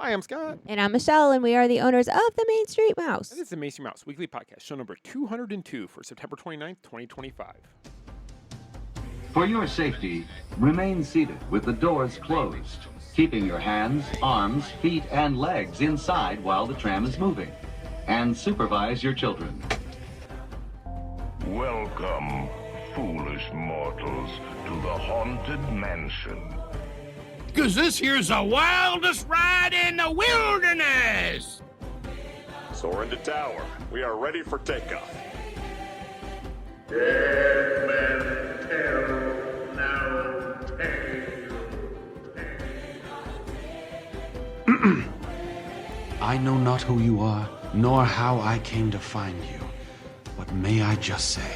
Hi, I'm Scott. And I'm Michelle, and we are the owners of the Main Street Mouse. And this is the Main Street Mouse Weekly Podcast, show number 202 for September 29th, 2025. For your safety, remain seated with the doors closed, keeping your hands, arms, feet, and legs inside while the tram is moving. And supervise your children. Welcome, foolish mortals, to the Haunted Mansion. 'Cause this here's the wildest ride in the wilderness! Soar into tower. We are ready for takeoff. Dead men tell no tale. I know not who you are, nor how I came to find you. But may I just say,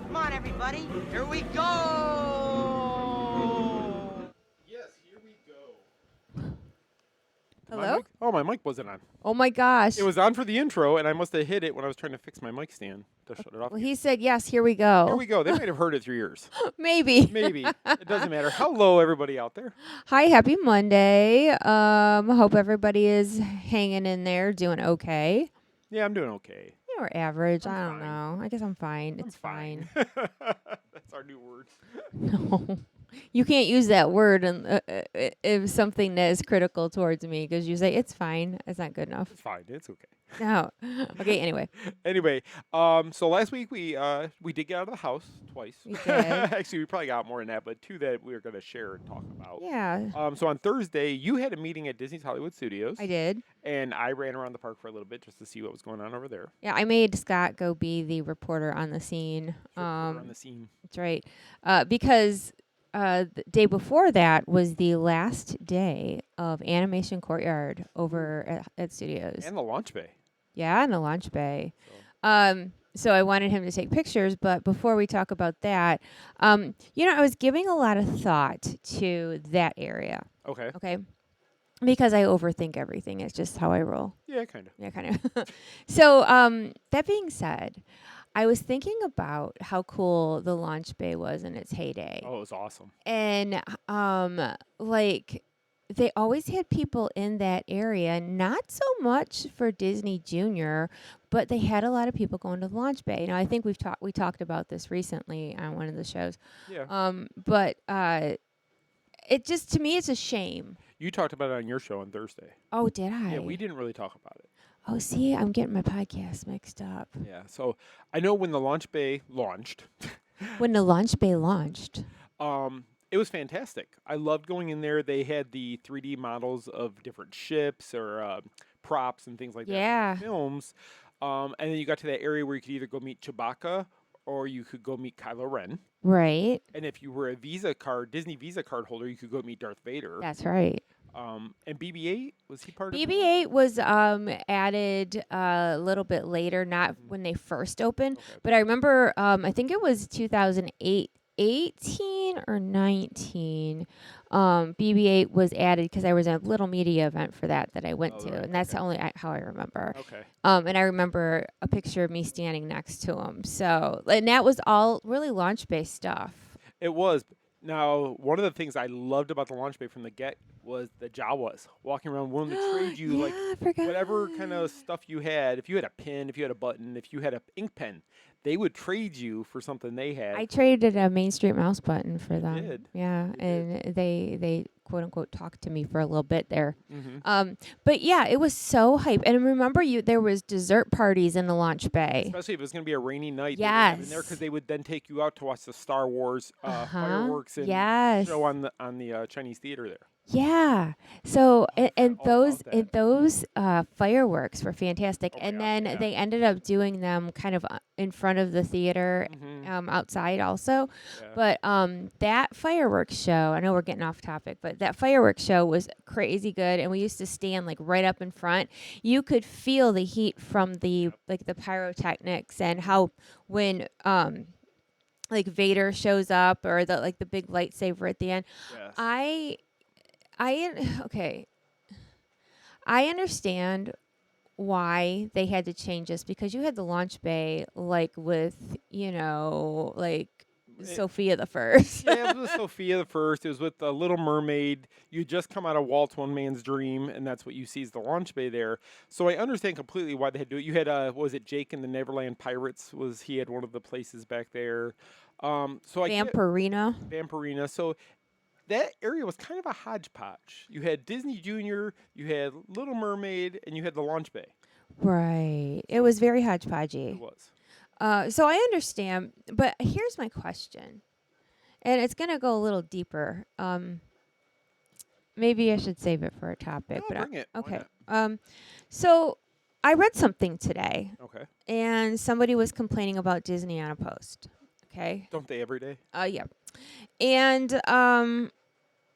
Come on, everybody. Here we go. Yes, here we go. Hello? My mic wasn't on. Oh my gosh. It was on for the intro, and I must have hit it when I was trying to fix my mic stand to shut it off. Well, he said, yes, here we go. Here we go. They might have heard it through yours. Maybe. Maybe. It doesn't matter. Hello, everybody out there. Hi, happy Monday. Hope everybody is hanging in there, doing okay. Yeah, I'm doing okay. Or average. I'm I don't fine. know. I guess I'm fine. I'm It's fine. That's our new word. No. You can't use that word if something that is critical towards me because you say, it's fine. It's not good enough. It's fine. It's okay. No. Okay, anyway. Anyway, so last week we did get out of the house twice. We did. Actually, we probably got more than that, but two that we were going to share and talk about. Yeah, So on Thursday, you had a meeting at Disney's Hollywood Studios. I did. And I ran around the park for a little bit just to see what was going on over there. Yeah, I made Scott go be the reporter on the scene. On the scene. That's right. Because the day before that was the last day of Animation Courtyard over at Studios. And the launch bay. Yeah, in the launch bay. So I wanted him to take pictures, but before we talk about that, I was giving a lot of thought to that area. Okay. Okay. Because I overthink everything. It's just how I roll. Yeah, kind of. Yeah, kind of. So that being said, I was thinking about how cool the launch bay was in its heyday. Oh, it was awesome. And they always had people in that area, not so much for Disney Junior, but they had a lot of people going to the launch bay. I think we talked about this recently on one of the shows. Yeah. But it just, to me, it's a shame. You talked about it on your show on Thursday. Oh, did I? Yeah, we didn't really talk about it. Oh, see, I'm getting my podcast mixed up. Yeah, so I know when the launch bay launched. When the launch bay launched. It was fantastic. I loved going in there. They had the 3D models of different ships or props and things like that. Yeah. Films. And then you got to that area where you could either go meet Chewbacca or you could go meet Kylo Ren. Right. And if you were a Disney Visa card holder, you could go meet Darth Vader. That's right. And BB-8, was he part of BB-8 was added a little bit later, not when they first opened. Okay. But I remember, I think it was 2018 or 19. BB-8 was added because there was a little media event for that I went to, right. and that's only how I remember. Okay. And I remember a picture of me standing next to him. So, and that was all really launch-based stuff. It was. Now, one of the things I loved about the launch bay from the get was the Jawas walking around willing to trade you Yeah, like I forgot. whatever kind of stuff you had. If you had a pin, if you had a button, if you had an ink pen, they would trade you for something they had. I traded a Main Street Mouse button for them. did. Yeah, You and they quote unquote talked to me for a little bit there. Mm-hmm. But yeah, it was so hype. And remember, there was dessert parties in the launch bay. Especially if it was going to be a rainy night. Yes. In there because they would then take you out to watch the Star Wars fireworks and Yes. show on the Chinese theater there. Yeah. So and all those about that. those fireworks were fantastic. Oh my And gosh, then yeah. they ended up doing them kind of in front of the theater, outside also. Yeah. But that fireworks show, I know we're getting off topic, but that fireworks show was crazy good, and we used to stand like right up in front. You could feel the heat from the pyrotechnics and how when like Vader shows up or the big lightsaber at the end. Yes. Okay. I understand why they had to change this because you had the launch bay with Sophia the First. Yeah, it was with Sophia the First. It was with the Little Mermaid. You just come out of Walt's One Man's Dream, and that's what you see is the launch bay there. So I understand completely why they had to do it. You had, what was it, Jake and the Neverland Pirates? He had one of the places back there. So I get Vampirina. Vampirina. So that area was kind of a hodgepodge. You had Disney Junior, you had Little Mermaid, and you had the launch bay. Right. It was very hodgepodgey. It was. So I understand, but here's my question, and it's gonna go a little deeper. Maybe I should save it for a topic. No, but bring it. Why okay. not? So I read something today, Okay. and somebody was complaining about Disney on a post. Okay. Don't they every day? Yeah. And I'm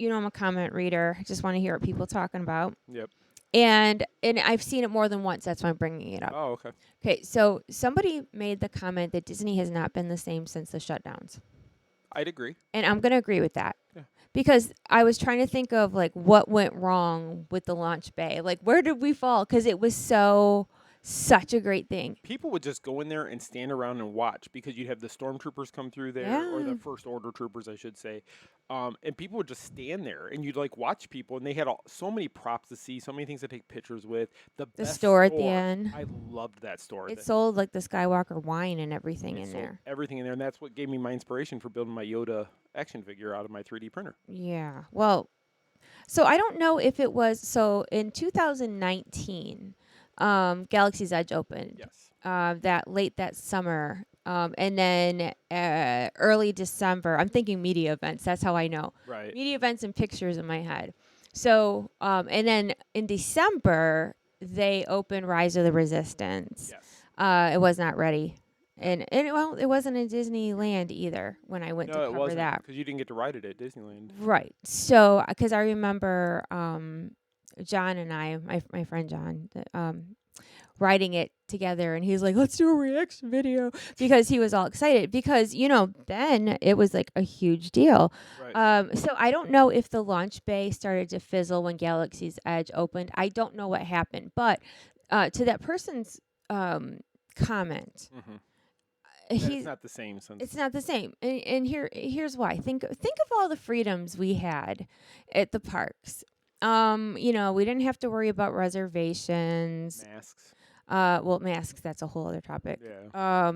a comment reader. I just want to hear what people talking about. Yep. And I've seen it more than once. That's why I'm bringing it up. Oh, okay. Okay, so somebody made the comment that Disney has not been the same since the shutdowns. I'd agree. And I'm going to agree with that. Yeah. Because I was trying to think of, like, what went wrong with the launch bay. Like, where did we fall? Because it was such a great thing. People would just go in there and stand around and watch because you'd have the stormtroopers come through there, or Yeah. the first order troopers, I should say. And people would just stand there, and you'd like watch people, and they had so many props to see, so many things to take pictures with. The best store at the end. I loved that store. It sold, like, the Skywalker wine and everything It in sold there. everything in there, and that's what gave me my inspiration for building my Yoda action figure out of my 3D printer. Yeah. Well, so I don't know if it was. So in 2019, Galaxy's Edge opened. Yes. That summer. And then early December, I'm thinking media events. That's how I know. Right. Media events and pictures in my head. So, and then in December, they opened Rise of the Resistance. Yes. It was not ready. And it wasn't in Disneyland either when I went to No, it cover wasn't that. because you didn't get to ride it at Disneyland. Right. So, because I remember John and I, my friend John, writing it together, and he's like, let's do a reaction video, because he was all excited because, then it was like a huge deal. Right. So I don't know if the launch bay started to fizzle when Galaxy's Edge opened. I don't know what happened, but to that person's comment, Mm-hmm. he's It's not the same since. it's not the same. And here's why. Think of all the freedoms we had at the parks. We didn't have to worry about reservations. Masks. Well, masks, that's a whole other topic. Yeah.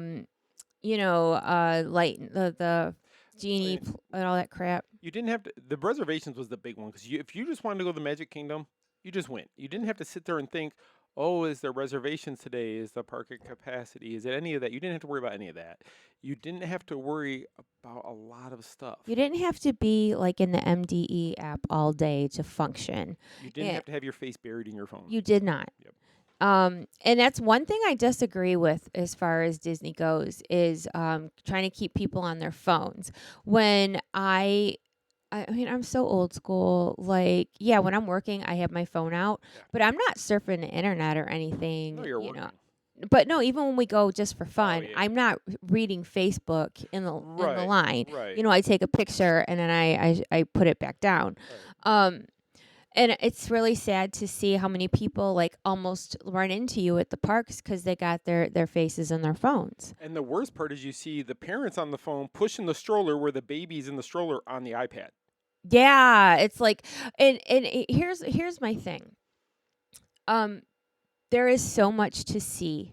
Light the genie and all that crap. You didn't have to. The reservations was the big one because if you just wanted to go to the Magic Kingdom, you just went. You didn't have to sit there and think, oh, is there reservations today? Is the park at capacity? Is it any of that? You didn't have to worry about any of that. You didn't have to worry about a lot of stuff. You didn't have to be like in the MDE app all day to function. You didn't have to have your face buried in your phone. You did not. Yep. And that's one thing I disagree with as far as Disney goes is trying to keep people on their phones. When I mean, I'm so old school. Like, yeah, when I'm working, I have my phone out, but I'm not surfing the internet or anything. No, you're working. But no, even when we go just for fun, yeah. I'm not reading Facebook in the line. Right. I take a picture and then I put it back down. Right. And it's really sad to see how many people like almost run into you at the parks because they got their faces in their phones. And the worst part is you see the parents on the phone pushing the stroller where the baby's in the stroller on the iPad. Yeah, it's like, and here's my thing. There is so much to see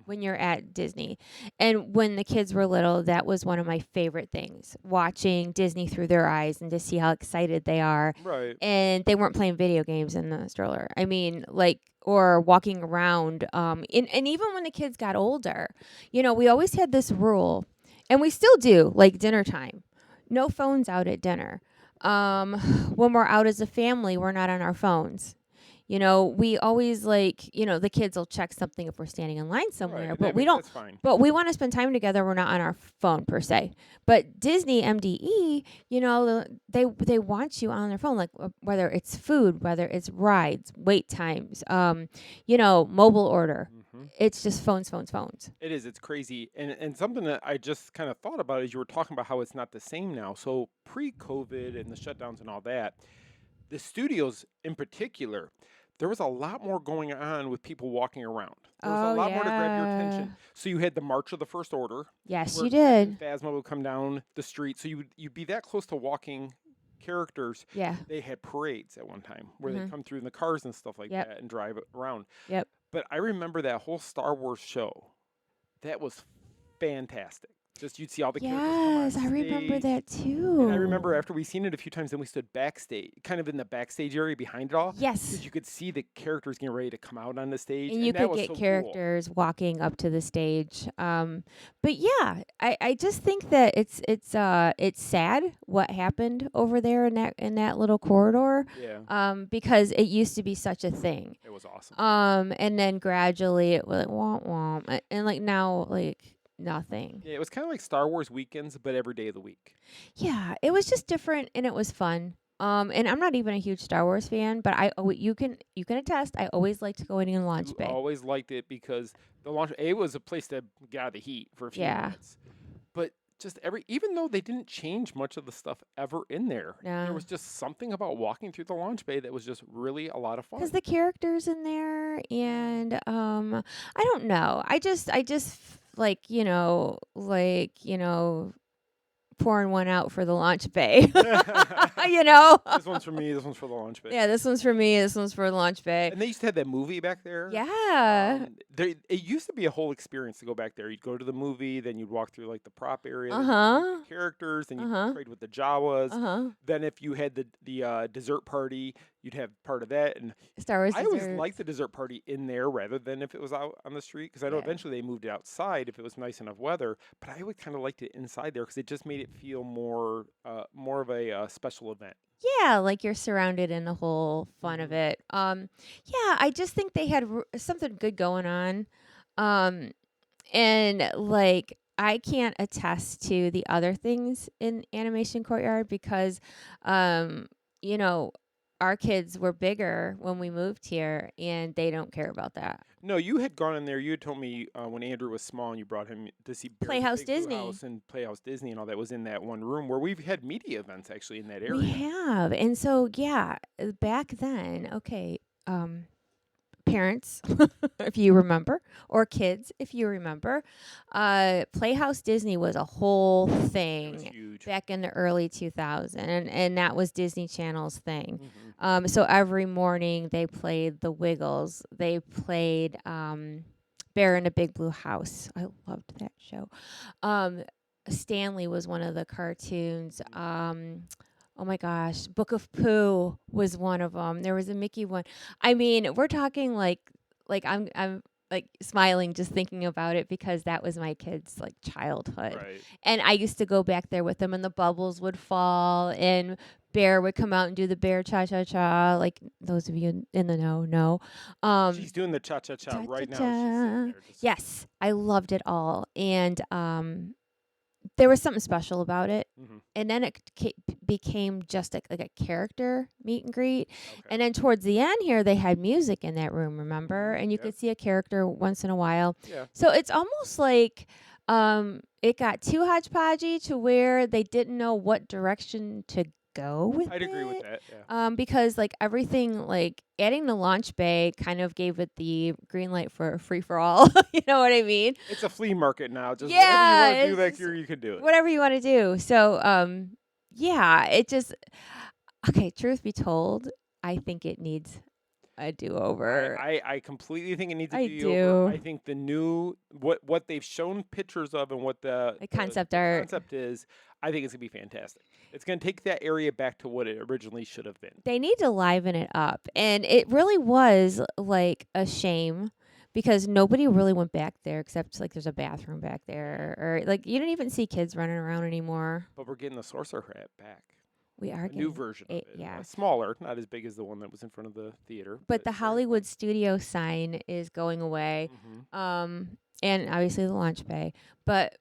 when you're at Disney. And when the kids were little, that was one of my favorite things, watching Disney through their eyes and to see how excited they are. Right. And they weren't playing video games in the stroller. I mean, like, or walking around. And even when the kids got older, we always had this rule, and we still do, like dinner time. No phones out at dinner. When we're out as a family, we're not on our phones. We always the kids will check something if we're standing in line somewhere, Right. but we don't. That's fine. But we want to spend time together. We're not on our phone per se. But Disney MDE, they want you on their phone, like whether it's food, whether it's rides, wait times, mobile order. Mm-hmm. It's just phones. It is. It's crazy. And something that I just kind of thought about is you were talking about how it's not the same now. So pre-COVID and the shutdowns and all that, the studios in particular, there was a lot more going on with people walking around. There was Oh, a lot more to grab your yeah. attention. So you had the March of the First Order. Yes, where you Captain did. Phasma would come down the street. So you'd be that close to walking characters. Yeah. They had parades at one time where Mhm. they'd come through in the cars and stuff like Yep. that and drive around. Yep. But I remember that whole Star Wars show. That was fantastic. Just you'd see all the characters come on Yes, I remember stage. that too. And I remember after we seen it a few times, then we stood backstage, kind of in the backstage area behind it all. Yes. Because you could see the characters getting ready to come out on the stage. And you that could was get so cool. characters walking up to the stage. But yeah, I just think that it's sad what happened over there in that little corridor. Yeah. Because it used to be such a thing. It was awesome. And then gradually it was like womp womp, and like now like nothing. Yeah, it was kind of like Star Wars weekends, but every day of the week. Yeah, it was just different and it was fun. And I'm not even a huge Star Wars fan, but you can attest. I always like to go in and launch You bay. always liked it because the launch. It was a place to get out of the heat for a few minutes. But just even though they didn't change much of the stuff ever in there, there No. was just something about walking through the launch bay that was just really a lot of fun. Because the characters in there, and I don't know. I just like pouring one out for the launch bay. This one's for me. This one's for the launch bay. Yeah, this one's for me. This one's for the launch bay. And they used to have that movie back there. Yeah. It used to be a whole experience to go back there. You'd go to the movie, then you'd walk through like the prop area, then you'd meet the characters, then you'd trade with the Jawas. Then if you had the dessert party, you'd have part of that. And Star Wars I always desserts. liked the dessert party in there rather than if it was out on the street because I know Yeah. eventually they moved it outside if it was nice enough weather. But I would kind of liked it inside there because it just made it feel more of a special event. Yeah, like you're surrounded in the whole fun of it. Yeah, I just think they had something good going on. And like I can't attest to the other things in Animation Courtyard because, our kids were bigger when we moved here, and they don't care about that. No, you had gone in there. You had told me when Andrew was small and you brought him to see Playhouse Big Blue Disney. House and Playhouse Disney and all that was in that one room where we've had media events actually in that area. We have, and so yeah, back then, okay, parents, if you remember, or kids, if you remember, Playhouse Disney was a whole It was thing huge. back in the early 2000s, and that was Disney Channel's thing. Mhm. So every morning they played The Wiggles. They played Bear in a Big Blue House. I loved that show. Stanley was one of the cartoons. Oh my gosh, Book of Pooh was one of them. There was a Mickey one. I mean, we're talking like I'm like smiling just thinking about it because that was my kids' like childhood. Right. And I used to go back there with them, and the bubbles would fall, and Bear would come out and do the Bear cha-cha-cha. Like those of you in the know. She's doing the cha-cha-cha right now. She's cha-cha-cha. sitting there just- Yes, I loved it all, and there was something special about it. Mhm. And then it became just like a character meet and greet. Okay. And then towards the end here, they had music in that room, remember? And you Yep. could see a character once in a while. Yeah. So it's almost like it got too hodgepodgey to where they didn't know what direction to go with I'd agree with it. that. Yeah. Because like everything, like adding the launch bay kind of gave it the green light for a free for all. You know what I mean? It's a flea market now. Just Yeah, whatever you want to do back it's- here, you can do it. Whatever you want to do. So, yeah, it just okay. Truth be told, I think it needs a do-over. I completely think it needs to I be over. do. I think the new what they've shown pictures of and what the concept the art. concept is, I think it's gonna be fantastic. It's gonna take that area back to what it originally should have been. They need to liven it up, and it really was like a shame because nobody really went back there except like there's a bathroom back there, or like you don't even see kids running around anymore. But we're getting the Sorcerer Hat back. We are A new getting version of it, it. yeah. Smaller, not as big as the one that was in front of the theater. But the very Hollywood fun. studio sign is going away. Mhm. And obviously the launch bay. But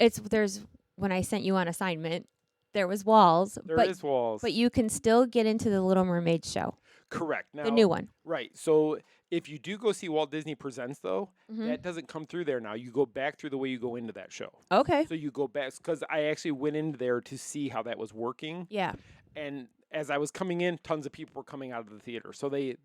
there's when I sent you on assignment, there was walls. There but is walls. But you can still get into the Little Mermaid show. Correct. Now, The new one. Right. So if you do go see Walt Disney Presents, though, Mhm. that doesn't come through there now. You go back through the way you go into that show. Okay. So you go back because I actually went in there to see how that was working. Yeah. And as I was coming in, tons of people were coming out of the theater. So they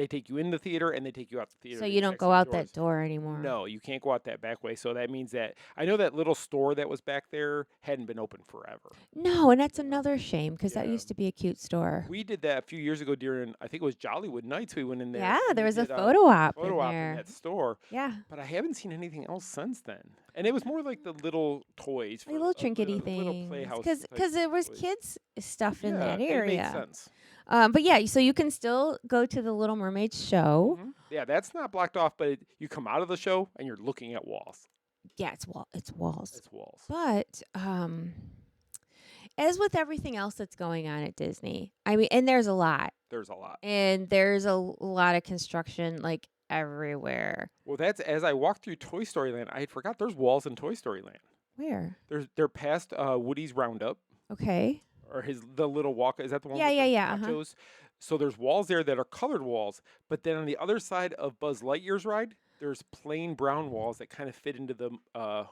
take you in the theater and they take you out the theater. So the you don't exact go same out doors. that door anymore. No, you can't go out that back way. So that means that I know that little store that was back there hadn't been open forever. No, and that's another shame because that Yeah. used to be a cute store. We did that a few years ago during, I think it was Jollywood Nights. We went in there. Yeah, and there we was a did photo op in photo op there. in that store. Yeah. But I haven't seen anything else since then. And it was more like the little toys. Like little trinkety little things. playhouse Because type there was toys. kids stuff in Yeah, that it area. makes sense. But yeah, so you can still go to the Little Mermaid show. Mhm. Yeah, that's not blocked off, but you come out of the show and you're looking at walls. Yeah, it's walls. It's walls. But as with everything else that's going on at Disney, I mean, and there's a lot, There's a lot. and there's a lot of construction like everywhere. Well, that's as I walked through Toy Story Land, I had forgot there's walls in Toy Story Land. Where? They're past Woody's Roundup Okay. or the little walk. Is that the one? Yeah, with yeah, the yeah, uh-huh. nachos? So there's walls there that are colored walls, but then on the other side of Buzz Lightyear's ride, there's plain brown walls that kind of fit into the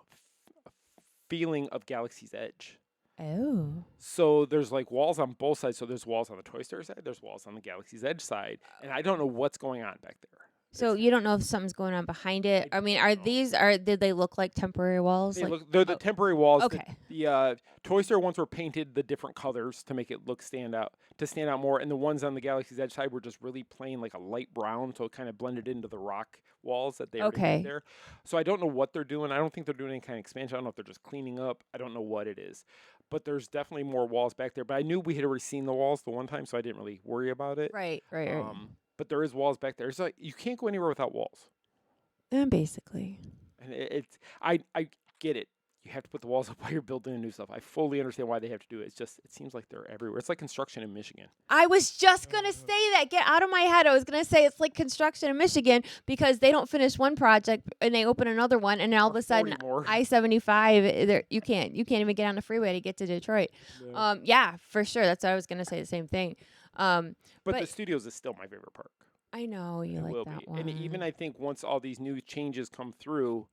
feeling of Galaxy's Edge. Oh. So there's like walls on both sides. So there's walls on the Toy Story side, there's walls on the Galaxy's Edge side, and I don't know what's going on back there. So you don't know if something's going on behind it. I mean, did they look like temporary walls? They're the temporary walls. Okay. The Toy Story ones were painted the different colors to make it stand out more, and the ones on the Galaxy's Edge side were just really plain, like a light brown, so it kind of blended into the rock walls that they already had there. So I don't know what they're doing. I don't think they're doing any kind of expansion. I don't know if they're just cleaning up. I don't know what it is, but there's definitely more walls back there. But I knew we had already seen the walls the one time, so I didn't really worry about it. Right. But there is walls back there. It's like you can't go anywhere without walls. Basically. And I get it. You have to put the walls up while you're building new stuff. I fully understand why they have to do it. It's just, it seems like they're everywhere. It's like construction in Michigan. I was just going to say that. Get out of my head. I was going to say it's like construction in Michigan because they don't finish one project and they open another one, and then all of a sudden I-75, you can't even get on the freeway to get to Detroit. Yeah, for sure. That's what I was going to say, the same thing. But the studios is still my favorite park. I know you like that one. And even I think once all these new changes come through,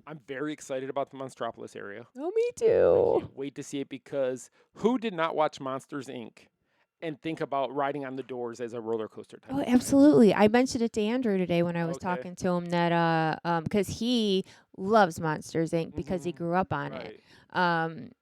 I'm very excited about the Monstropolis area. Oh, me too. I can't wait to see it because who did not watch Monsters, Inc. and think about riding on the doors as a roller coaster type? Oh, absolutely. I mentioned it to Andrew today when I was talking to him that because he loves Monsters, Inc. because he grew up on it.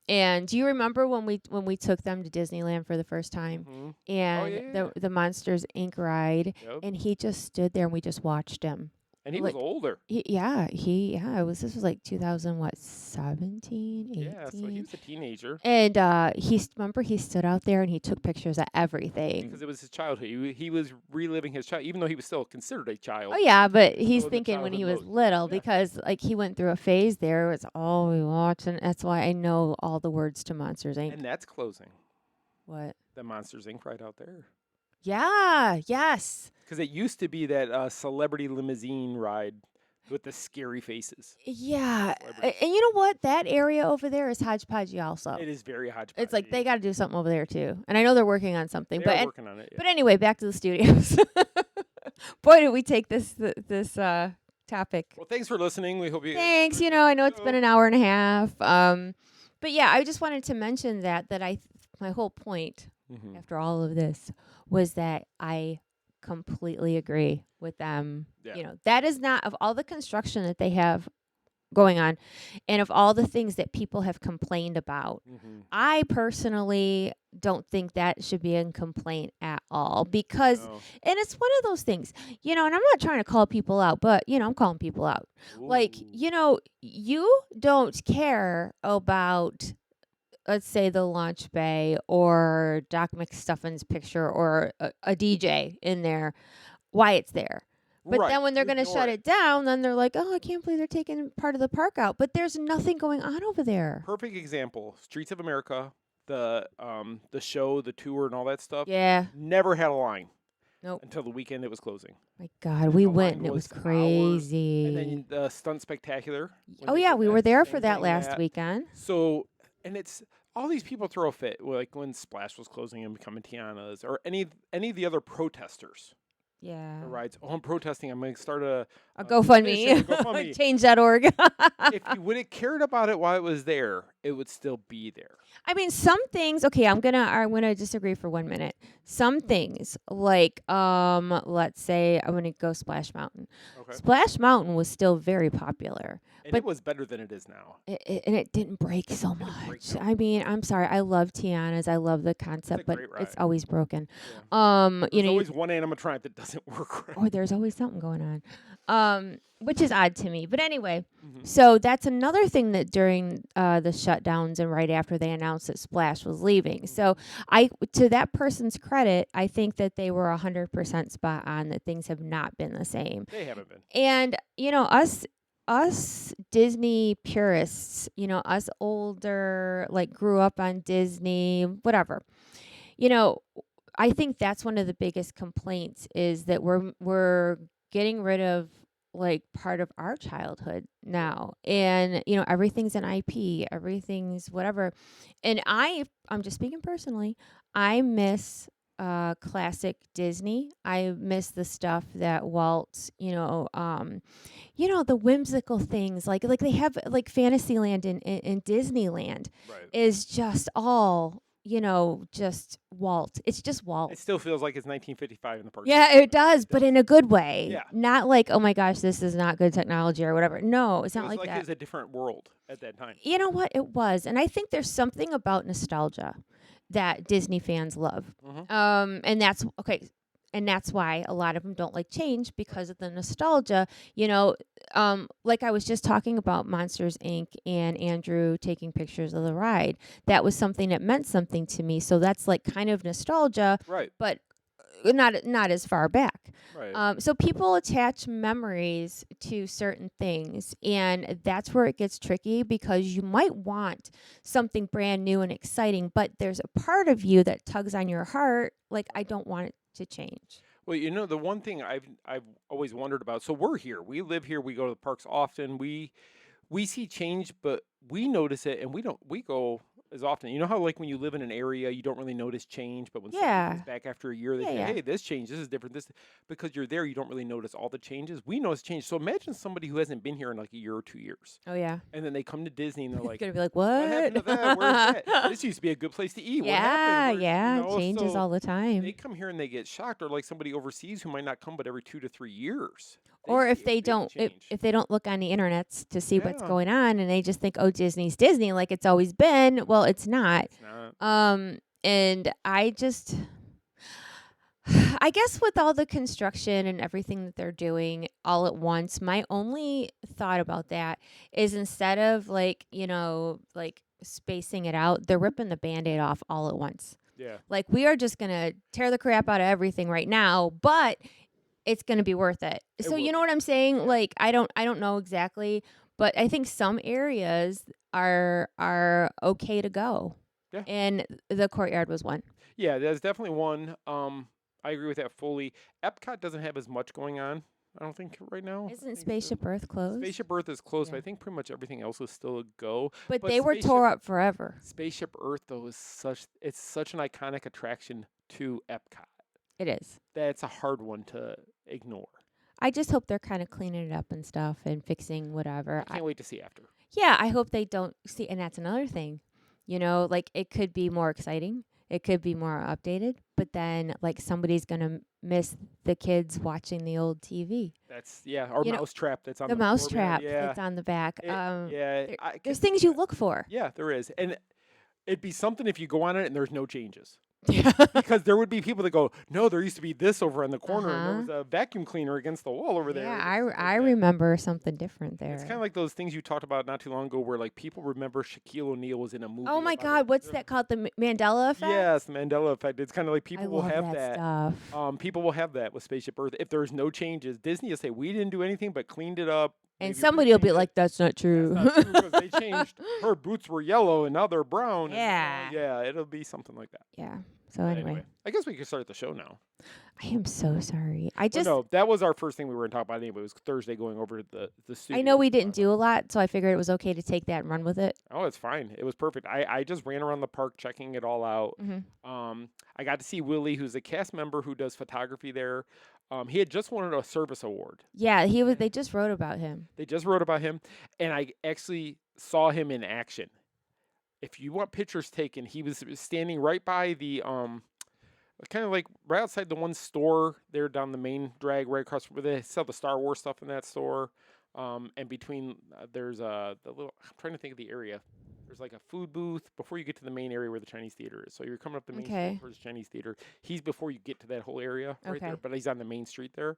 And do you remember when we took them to Disneyland for the first time and the Monsters Inc. ride, and he just stood there and we just watched him. And he was older. This was like 2017, 18. Yeah, so he was a teenager. And he stood out there and he took pictures of everything. Because it was his childhood. He was reliving his child, even though he was still considered a child. Oh yeah, but he's thinking when he was little because like he went through a phase there. It's all we watched, and that's why I know all the words to Monsters Inc. And that's closing. What? The Monsters Inc. right out there. Yeah. Yes. Because it used to be that celebrity limousine ride with the scary faces. Yeah. And you know what? That area over there is hodgepodgey also. It is very hodgepodgey. It's like they got to do something over there too. And I know they're working on something. They're working on it. Yeah. But anyway, back to the studios. Boy, did we take this topic. Well, thanks for listening. We hope you. Thanks. I know it's been an hour and a half. But yeah, I just wanted to mention that my whole point after all of this was that I completely agree with them. Yeah. That is not, of all the construction that they have going on and of all the things that people have complained about, I personally don't think that should be a complaint at all because and it's one of those things, and I'm not trying to call people out, but I'm calling people out. Ooh. Like, you don't care about, let's say, the launch bay or Doc McStuffin's picture or a DJ in there, why it's there. But then when they're going to shut it down, then they're like, oh, I can't believe they're taking part of the park out. But there's nothing going on over there. Perfect example. Streets of America, the show, the tour, and all that stuff. Yeah. Never had a line. Nope. Until the weekend it was closing. My God, we went and it was crazy. And then the Stunt Spectacular. Oh, yeah, we were there for that last weekend. So, and it's all these people throw a fit, like when Splash was closing and becoming Tiana's, or any of the other protesters. Yeah. Rides. Oh, I'm protesting. I'm going to start a GoFundMe. GoFundMe. Change.org. If you would have cared about it while it was there, it would still be there. I mean, some things. Okay, I'm gonna disagree for 1 minute. Some things, like let's say I'm gonna go Splash Mountain. Okay. Splash Mountain was still very popular, And but it was better than it is now. and it didn't break so It didn't break, much. no. I mean, I'm sorry. I love Tiana's. I love the concept, but great it's ride. always broken. Yeah. You There's know, always one animatronic that doesn't work right. or there's always something going on, which is odd to me. But anyway, Mhm. so that's another thing that during the shutdowns and right after they announced that Splash was leaving. So to that person's credit, I think that they were 100% spot on that things have not been the same. They haven't been. And us Disney purists, us older, like grew up on Disney, whatever. I think that's one of the biggest complaints is that we're getting rid of like part of our childhood now. And everything's an IP, everything's whatever. And I'm just speaking personally, I miss classic Disney. I miss the stuff that Walt, the whimsical things like they have like Fantasyland in Disneyland Right. is just all, just Walt. It's just Walt. It still feels like it's 1955 in the park. Yeah, it does, but in a good way. Yeah. Not like, oh my gosh, this is not good technology or whatever. No, it's It not was like it that. was a different world at that time. You know what? It was. And I think there's something about nostalgia that Disney fans love. Mhm. And that's okay. And that's why a lot of them don't like change because of the nostalgia. Like I was just talking about Monsters Inc. and Andrew taking pictures of the ride. That was something that meant something to me. So that's like kind of nostalgia, Right. but not as far back. Right. So people attach memories to certain things, and that's where it gets tricky because you might want something brand new and exciting, but there's a part of you that tugs on your heart, like I don't want it to change. Well, the one thing I've always wondered about. So we're here. We live here. We go to the parks often. We see change, but we notice it, and we go as often. You know how like when you live in an area, you don't really notice change, but when somebody Yeah. comes back after a year, they Yeah, say, yeah. "Hey, this changed. This is different." This because you're there, you don't really notice all the changes. We notice change. So imagine somebody who hasn't been here in like a year or 2 years, Oh yeah. and then they come to Disney and they're like, Gonna be like, "What what? happened to that? Where's that? This used to be a good place to eat. What Yeah, happened?" yeah. Changes so all the time. they come here and they get shocked, or like somebody overseas who might not come but every 2 to 3 years. Or see if a they big don't change. if they don't look on the internets to see what's Yeah. going on and they just think, oh, Disney's Disney like it's always been. Well, it's not. It's not. And I just I guess with all the construction and everything that they're doing all at once, my only thought about that is instead of like spacing it out, they're ripping the Band-Aid off all at once. Yeah. Like we are just going to tear the crap out of everything right now, but it's going to be worth it. So will you know be. what I'm saying? Yeah. Like I don't know exactly, but I think some areas are okay to go. Yeah. And the courtyard was one. Yeah, there's definitely one. I agree with that fully. Epcot doesn't have as much going on, I don't think, right now. I Isn't think Spaceship Earth closed? Spaceship Earth is closed, but Yeah. I think pretty much everything else is still a go. But they were tore up forever. Spaceship Earth though is such an iconic attraction to Epcot. It is. That's a hard one to ignore. I just hope they're kind of cleaning it up and stuff and fixing whatever. I can't wait to see after. Yeah, I hope they don't see. And that's another thing. Like it could be more exciting. It could be more updated. But then, like, somebody's going to miss the kids watching the old TV. Or Mousetrap that's on The the Mousetrap Yeah. that's on the back. There's things you look for. Yeah, there is. And it'd be something if you go on it and there's no changes. Yeah. Because there would be people that go, no, there used to be this over in the corner, and there Uh-huh. was a vacuum cleaner against the wall over there. Yeah, It's like I that. remember something different there. It's kind of like those things you talked about not too long ago, where like people remember Shaquille O'Neal was in a movie. Oh my about God, it. what's that called? The Mandela effect? Yes, the Mandela effect. It's kind of like I people will love have that stuff. People will have that with Spaceship Earth. If there's no changes, Disney will say we didn't do anything but cleaned it up. And maybe somebody will be repainted it." like, that's not true. That's not true 'cause they changed. Her boots were yellow and now they're brown. Yeah. Yeah, it'll be something like that. Yeah. So But anyway, I guess we could start the show now. I am so sorry. I Well, just, no, that was our first thing we were going to talk about anyway. It was Thursday going over to the studio. I know we didn't do a lot, so I figured it was okay to take that and run with it. Oh, it's fine. It was perfect. I just ran around the park checking it all out. Mm-hmm. I got to see Willie, who's a cast member who does photography there. He had just won a service award. Yeah, he was. They just wrote about him. They just wrote about him, and I actually saw him in action. if you want pictures taken, he was standing right by the kind of like right outside the one store there down the main drag right across where they sell the Star Wars stuff in that store. And between there's the little I'm trying to think of the area. There's like a food booth before you get to the main area where the Chinese theater is. So you're coming up the main Okay. street towards the Chinese theater. He's before you get to that whole area right Okay. there, but he's on the main street there.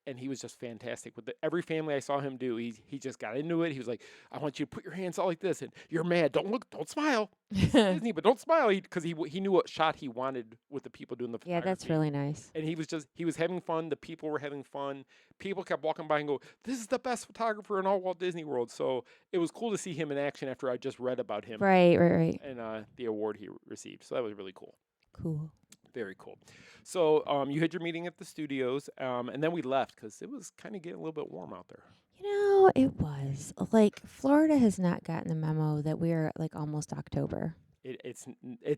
And he was just fantastic with every family I saw him do. He just got into it. He was like, "I want you to put your hands out like this, and you're mad. Don't smile, It's Disney, but don't smile." Because he knew what shot he wanted with the people doing the Yeah, that's photography. really nice. And he was having fun. The people were having fun. People kept walking by and go, "This is the best photographer in all Walt Disney World." So it was cool to see him in action after I just read about him Right. and the award he received. So that was really cool. Cool. Very cool. So you had your meeting at the studios, and then we left because it was kind of getting a little bit warm out there. You know, it was like Florida has not gotten the memo that we're like almost October. It's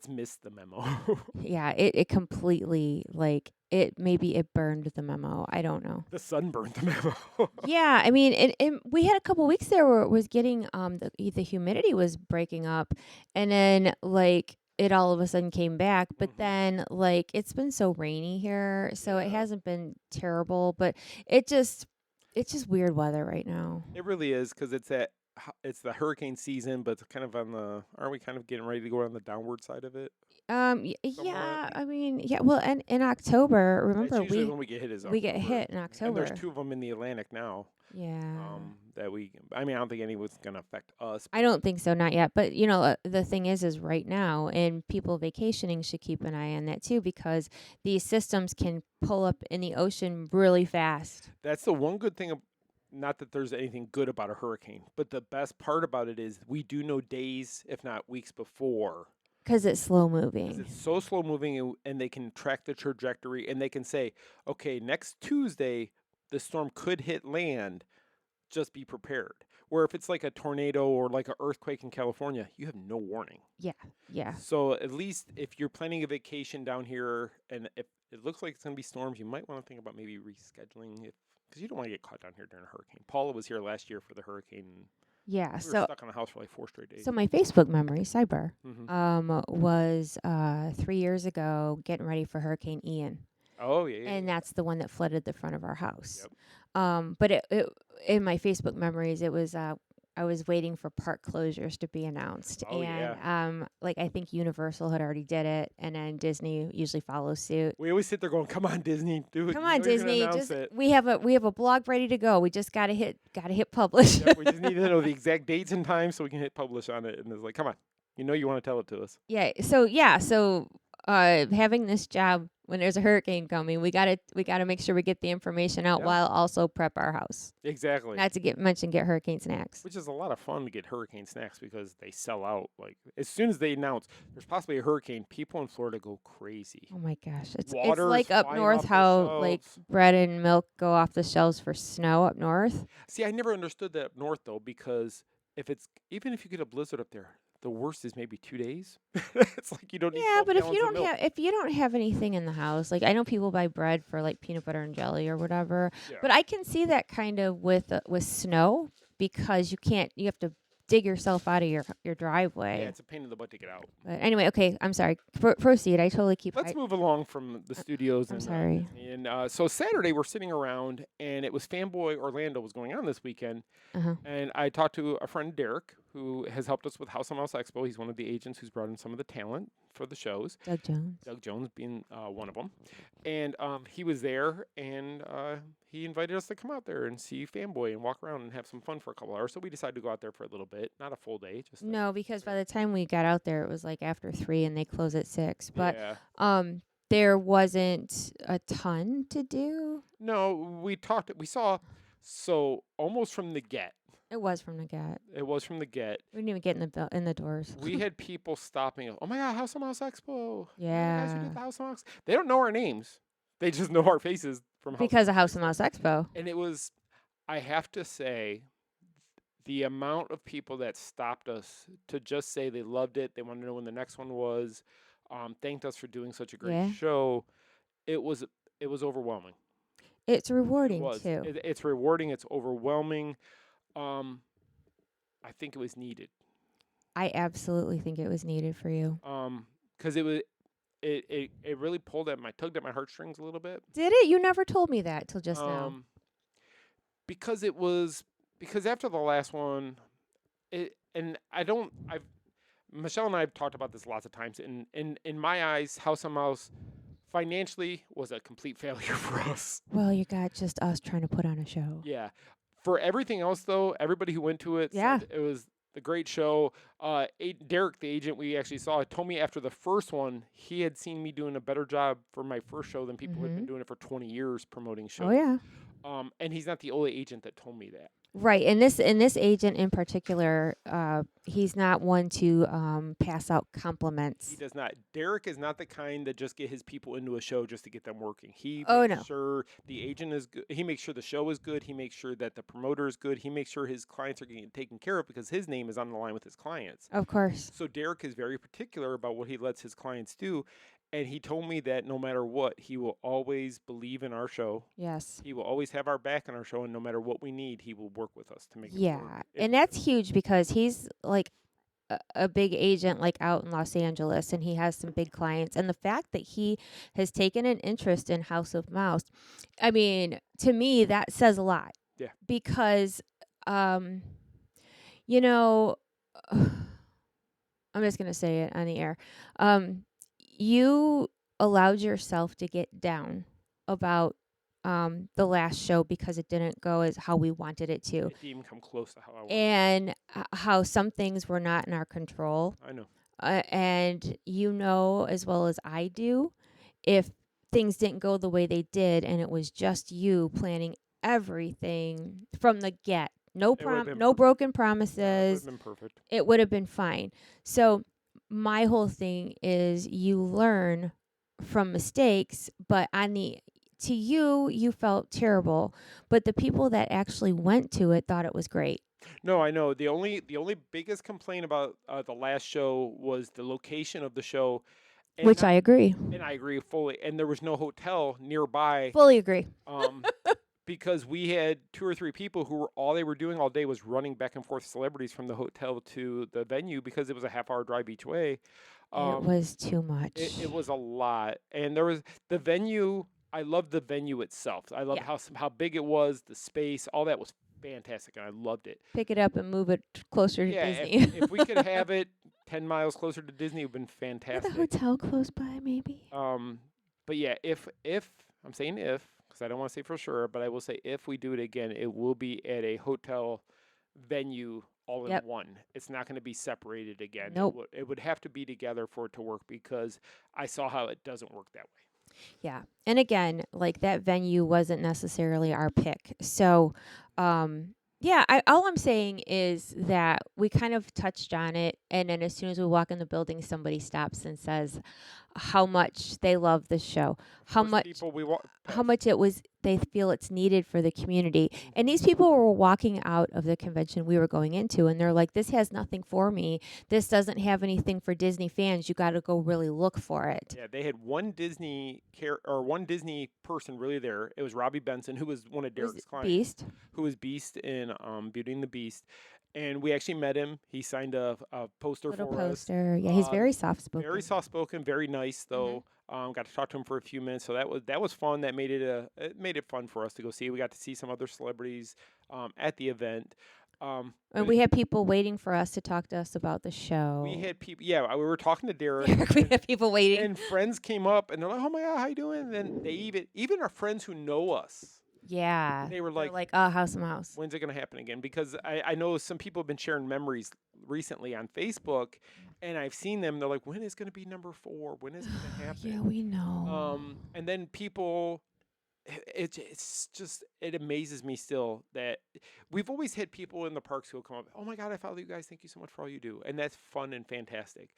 missed the memo. Yeah, it completely like maybe it burned the memo. I don't know. The sun burned the memo. Yeah, I mean, and we had a couple weeks there where it was getting the humidity was breaking up, and then like it all of a sudden came back. But then like it's been so rainy here, so it hasn't been terrible. But it's just weird weather right now. It really is because it's the hurricane season, but it's kind of aren't we kind of getting ready to go on the downward side of it? Yeah, I mean, yeah. Well, and in October, That's remember usually when we get hit we get October. hit in October. And there's 2 of them in the Atlantic now. Yeah. I don't think anyone's going to affect us. I don't think so, not yet. But you know, the thing is right now, and people vacationing should keep an eye on that too, because these systems can pull up in the ocean really fast. That's the one good thing. Not that there's anything good about a hurricane, but the best part about it is we do know days, if not weeks before. Because it's slow 'Cause moving. it's so slow moving, and they can track the trajectory, and they can say, okay, next Tuesday, the storm could hit land. Just be prepared. Where if it's like a tornado or like an earthquake in California, you have no warning. Yeah. So at least if you're planning a vacation down here, and if it looks like it's going to be storms, you might want to think about maybe rescheduling it because you don't want to get caught down here during a hurricane. Paula was here last year for the hurricane. Yeah. We were So stuck in the house for like 4 straight days. So my Facebook memory, sidebar, Mhm. was 3 years ago getting ready for Hurricane Ian. Oh yeah. And that's the one that flooded the front of our house. Yep. But it in my Facebook memories, it was I was waiting for park closures to be announced, Oh, and like I think Universal had already did it, and then Disney usually follows suit. We always sit there going, "Come on, Disney, do it! Come You on, know you're gonna Disney! announce Just it." we have a blog ready to go. We just gotta hit publish. Yep, we just need to know the exact dates and times so we can hit publish on it. And it's like, come on, you want to tell it to us. So having this job when there's a hurricane coming, we gotta make sure we get the information out while also prep our house. Exactly. Not to get hurricane snacks. Which is a lot of fun to get hurricane snacks because they sell out. Like as soon as they announce there's possibly a hurricane, people in Florida go crazy. Oh my gosh, it's Water's like up flying north off the how like shelves. bread and milk go off the shelves for snow up north. See, I never understood that up north though, because even if you get a blizzard up there, the worst is maybe 2 days. It's like you don't need. Yeah, 12 but if gallons you of don't milk. have anything in the house, like I know people buy bread for like peanut butter and jelly or whatever, Yeah. but I can see that kind of with snow because you have to dig yourself out of your driveway. Yeah, it's a pain in the butt to get out. But anyway, okay, I'm sorry. Proceed. I totally keep. Let's move along from the studios. I'm and, sorry. Disney. And so Saturday we're sitting around, and it was FanBoy Orlando was going on this weekend. Uh-huh. And I talked to a friend, Derek, who has helped us with House on Mouse Expo. He's one of the agents who's brought in some of the talent for the shows. Doug Jones. Doug Jones being one of them. And he was there, and he invited us to come out there and see FanBoy and walk around and have some fun for a couple hours. So we decided to go out there for a little bit, not a full day. Just No, because by the time we got out there, it was like after 3, and they close at 6. But yeah. there wasn't a ton to do. No, we saw, so almost from the get. It was from the get. It was from the get. We didn't even get in the doors. We had people stopping. Oh my God, House on Mouse Expo. Oh my gosh, we Yeah. did the House on Mouse. They don't know our names. They just know our faces from House. Because of House of Mouse Expo. And it was, I have to say, the amount of people that stopped us to just say they loved it, they wanted to know when the next one was, thanked us for doing such a great Yeah. show. It was overwhelming. It's rewarding It was. too. It's rewarding. It's overwhelming. I think it was needed. I absolutely think it was needed for you. Because it really tugged at my heartstrings a little bit. Did it? You never told me that till just now. Because because after the last one, Michelle and I have talked about this lots of times. In my eyes, House of Mouse financially was a complete failure for us. Well, you got just us trying to put on a show. Yeah. For everything else, though, everybody who went to it said it was a great show. Derek, the agent we actually saw, told me after the first one, he had seen me doing a better job for my first show than people who had been doing it for 20 years promoting shows. Oh, yeah. And he's not the only agent that told me that. Right. And this agent in particular, he's not one to pass out compliments. He does not. Derek is not the kind that just get his people into a show just to get them working. He Oh, makes no. sure the agent is good. He makes sure the show is good. He makes sure that the promoter is good. He makes sure his clients are getting taken care of because his name is on the line with his clients. Of course. So Derek is very particular about what he lets his clients do. And he told me that no matter what, he will always believe in our show. Yes. He will always have our back in our show, and no matter what we need, he will work with us to make it work. Yeah. And that's huge because he's like a big agent like out in Los Angeles, and he has some big clients. And the fact that he has taken an interest in House of Mouse, I mean, to me, that says a lot. Yeah. Because, you know, I'm just going to say it on the air. You allowed yourself to get down about the last show because it didn't go as how we wanted it to. It didn't even come close to how I wanted. And how some things were not in our control. I know. And you know as well as I do, if things didn't go the way they did and it was just you planning everything from the get, no broken promises. It would have been perfect. It would have been fine. So my whole thing is you learn from mistakes, but to you felt terrible, but the people that actually went to it thought it was great. No, I know. The only biggest complaint about the last show was the location of the show. Which I agree. And I agree fully. And there was no hotel nearby. Fully agree. Because we had 2 or 3 people who all they were doing all day was running back and forth celebrities from the hotel to the venue because it was a half-hour drive each way. It was too much. It was a lot. And there was the venue. I loved the venue itself. I loved how big it was, the space, all that was fantastic, and I loved it. Pick it up and move it closer to Disney. If we could have it 10 miles closer to Disney, it would have been fantastic. With a hotel close by, maybe. But yeah, if I'm saying if, because I don't want to say for sure, but I will say if we do it again, it will be at a hotel venue all in one. It's not going to be separated again. Nope. It would have to be together for it to work because I saw how it doesn't work that way. Yeah. And again, like that venue wasn't necessarily our pick. So, yeah, all I'm saying is that we kind of touched on it. And then as soon as we walk in the building, somebody stops and says how much they love the show, how much they feel it's needed for the community. And these people were walking out of the convention we were going into, and they're like, this has nothing for me. This doesn't have anything for Disney fans. You got to go really look for it. Yeah, they had one Disney person really there. It was Robbie Benson, who was one of Derek's clients. Beast. Who was Beast in Beauty and the Beast. And we actually met him. He signed a poster Little for poster. us. Yeah, he's very soft-spoken. Very soft-spoken, very nice, though. Got to talk to him for a few minutes, so that was fun. That made it fun for us to go see. We got to see some other celebrities at the event. And we had people waiting for us to talk to us about the show. We had people. Yeah, we were talking to Derek. We had people waiting, and friends came up, and they're like, "Oh my God, how you doing?" And then they even our friends who know us. Yeah. They were like, House of Mouse. When's it going to happen again? Because I know some people have been sharing memories recently on Facebook, and I've seen them. They're like, when is going to be number 4? When is it going to happen? Yeah, we know. And then people, it amazes me still that we've always had people in the parks who will come up, oh my God, I follow you guys. Thank you so much for all you do. And that's fun and fantastic.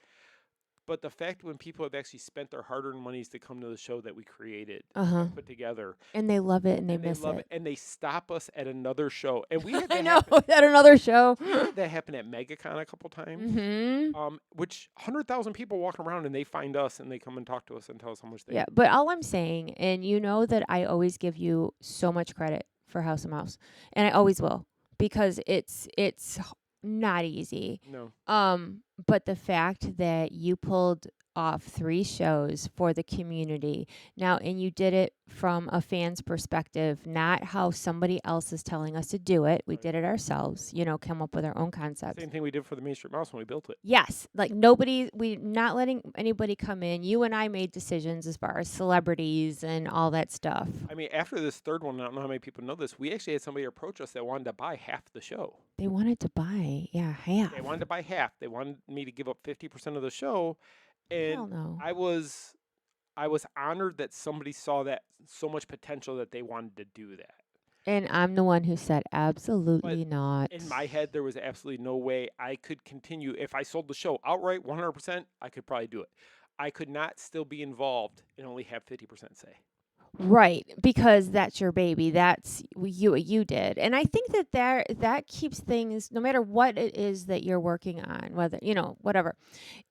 But the fact when people have actually spent their hard-earned monies to come to the show that we created, and put together, and they love it and they miss it, and they stop us at another show, and we had that at another show. That happened at MegaCon a couple times, which 100,000 people walking around and they find us and they come and talk to us and tell us how much they. Yeah, but all I'm saying, and you know that I always give you so much credit for House of Mouse, and I always will because it's not easy. No. But the fact that you pulled off 3 shows for the community now, and you did it from a fan's perspective, not how somebody else is telling us to do it. We Right. did it ourselves, you know, come up with our own concepts. Same thing we did for the Main Street Mouse when we built it. Yes, like we not letting anybody come in. You and I made decisions as far as celebrities and all that stuff. I mean, after this third one, I don't know how many people know this. We actually had somebody approach us that wanted to buy half the show. They wanted to buy, half. They wanted to buy half. They wanted me to give up 50% of the show, Hell and no. I was honored that somebody saw that so much potential that they wanted to do that. And I'm the one who said absolutely not. In my head, there was absolutely no way I could continue. If I sold the show outright, 100%, I could probably do it. I could not still be involved and only have 50% say. Right, because that's your baby. That's what you did. And I think that keeps things, no matter what it is that you're working on, whether, whatever.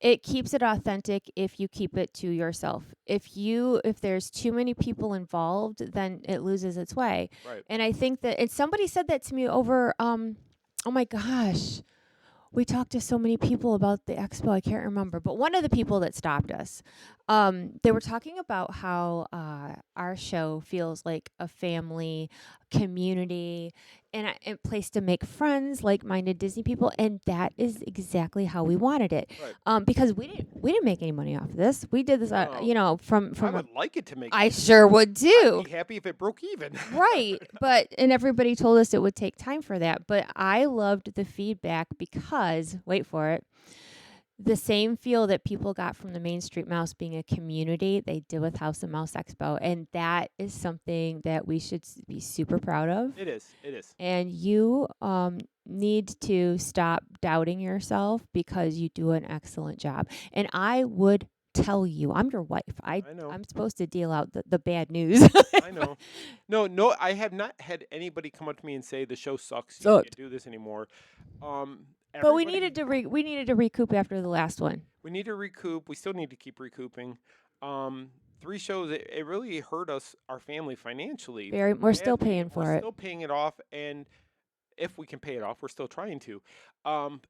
It keeps it authentic if you keep it to yourself. If there's too many people involved, then it loses its way. Right. And I think that, and somebody said that to me over oh my gosh. We talked to so many people about the expo, I can't remember. But one of the people that stopped us, they were talking about how our show feels like a family, community, and a place to make friends, like-minded Disney people, and that is exactly how we wanted it. Right. Because we didn't make any money off of this. We did this, from. I would like it to make. I sure would too. I'd be happy if it broke even. Right. And everybody told us it would take time for that. But I loved the feedback because, wait for it, the same feel that people got from the Main Street Mouse being a community, they did with House of Mouse Expo. And that is something that we should be super proud of. It is. And you need to stop doubting yourself because you do an excellent job. And I would tell you, I'm your wife. I know. I'm supposed to deal out the bad news. I know. No, I have not had anybody come up to me and say the show sucks. You Sucked. can't do this anymore. But we needed to recoup after the last one. We need to recoup. We still need to keep recouping. 3 shows. It really hurt us, our family, financially. We're still paying for We're it. still paying it off, and if we can pay it off, we're still trying to.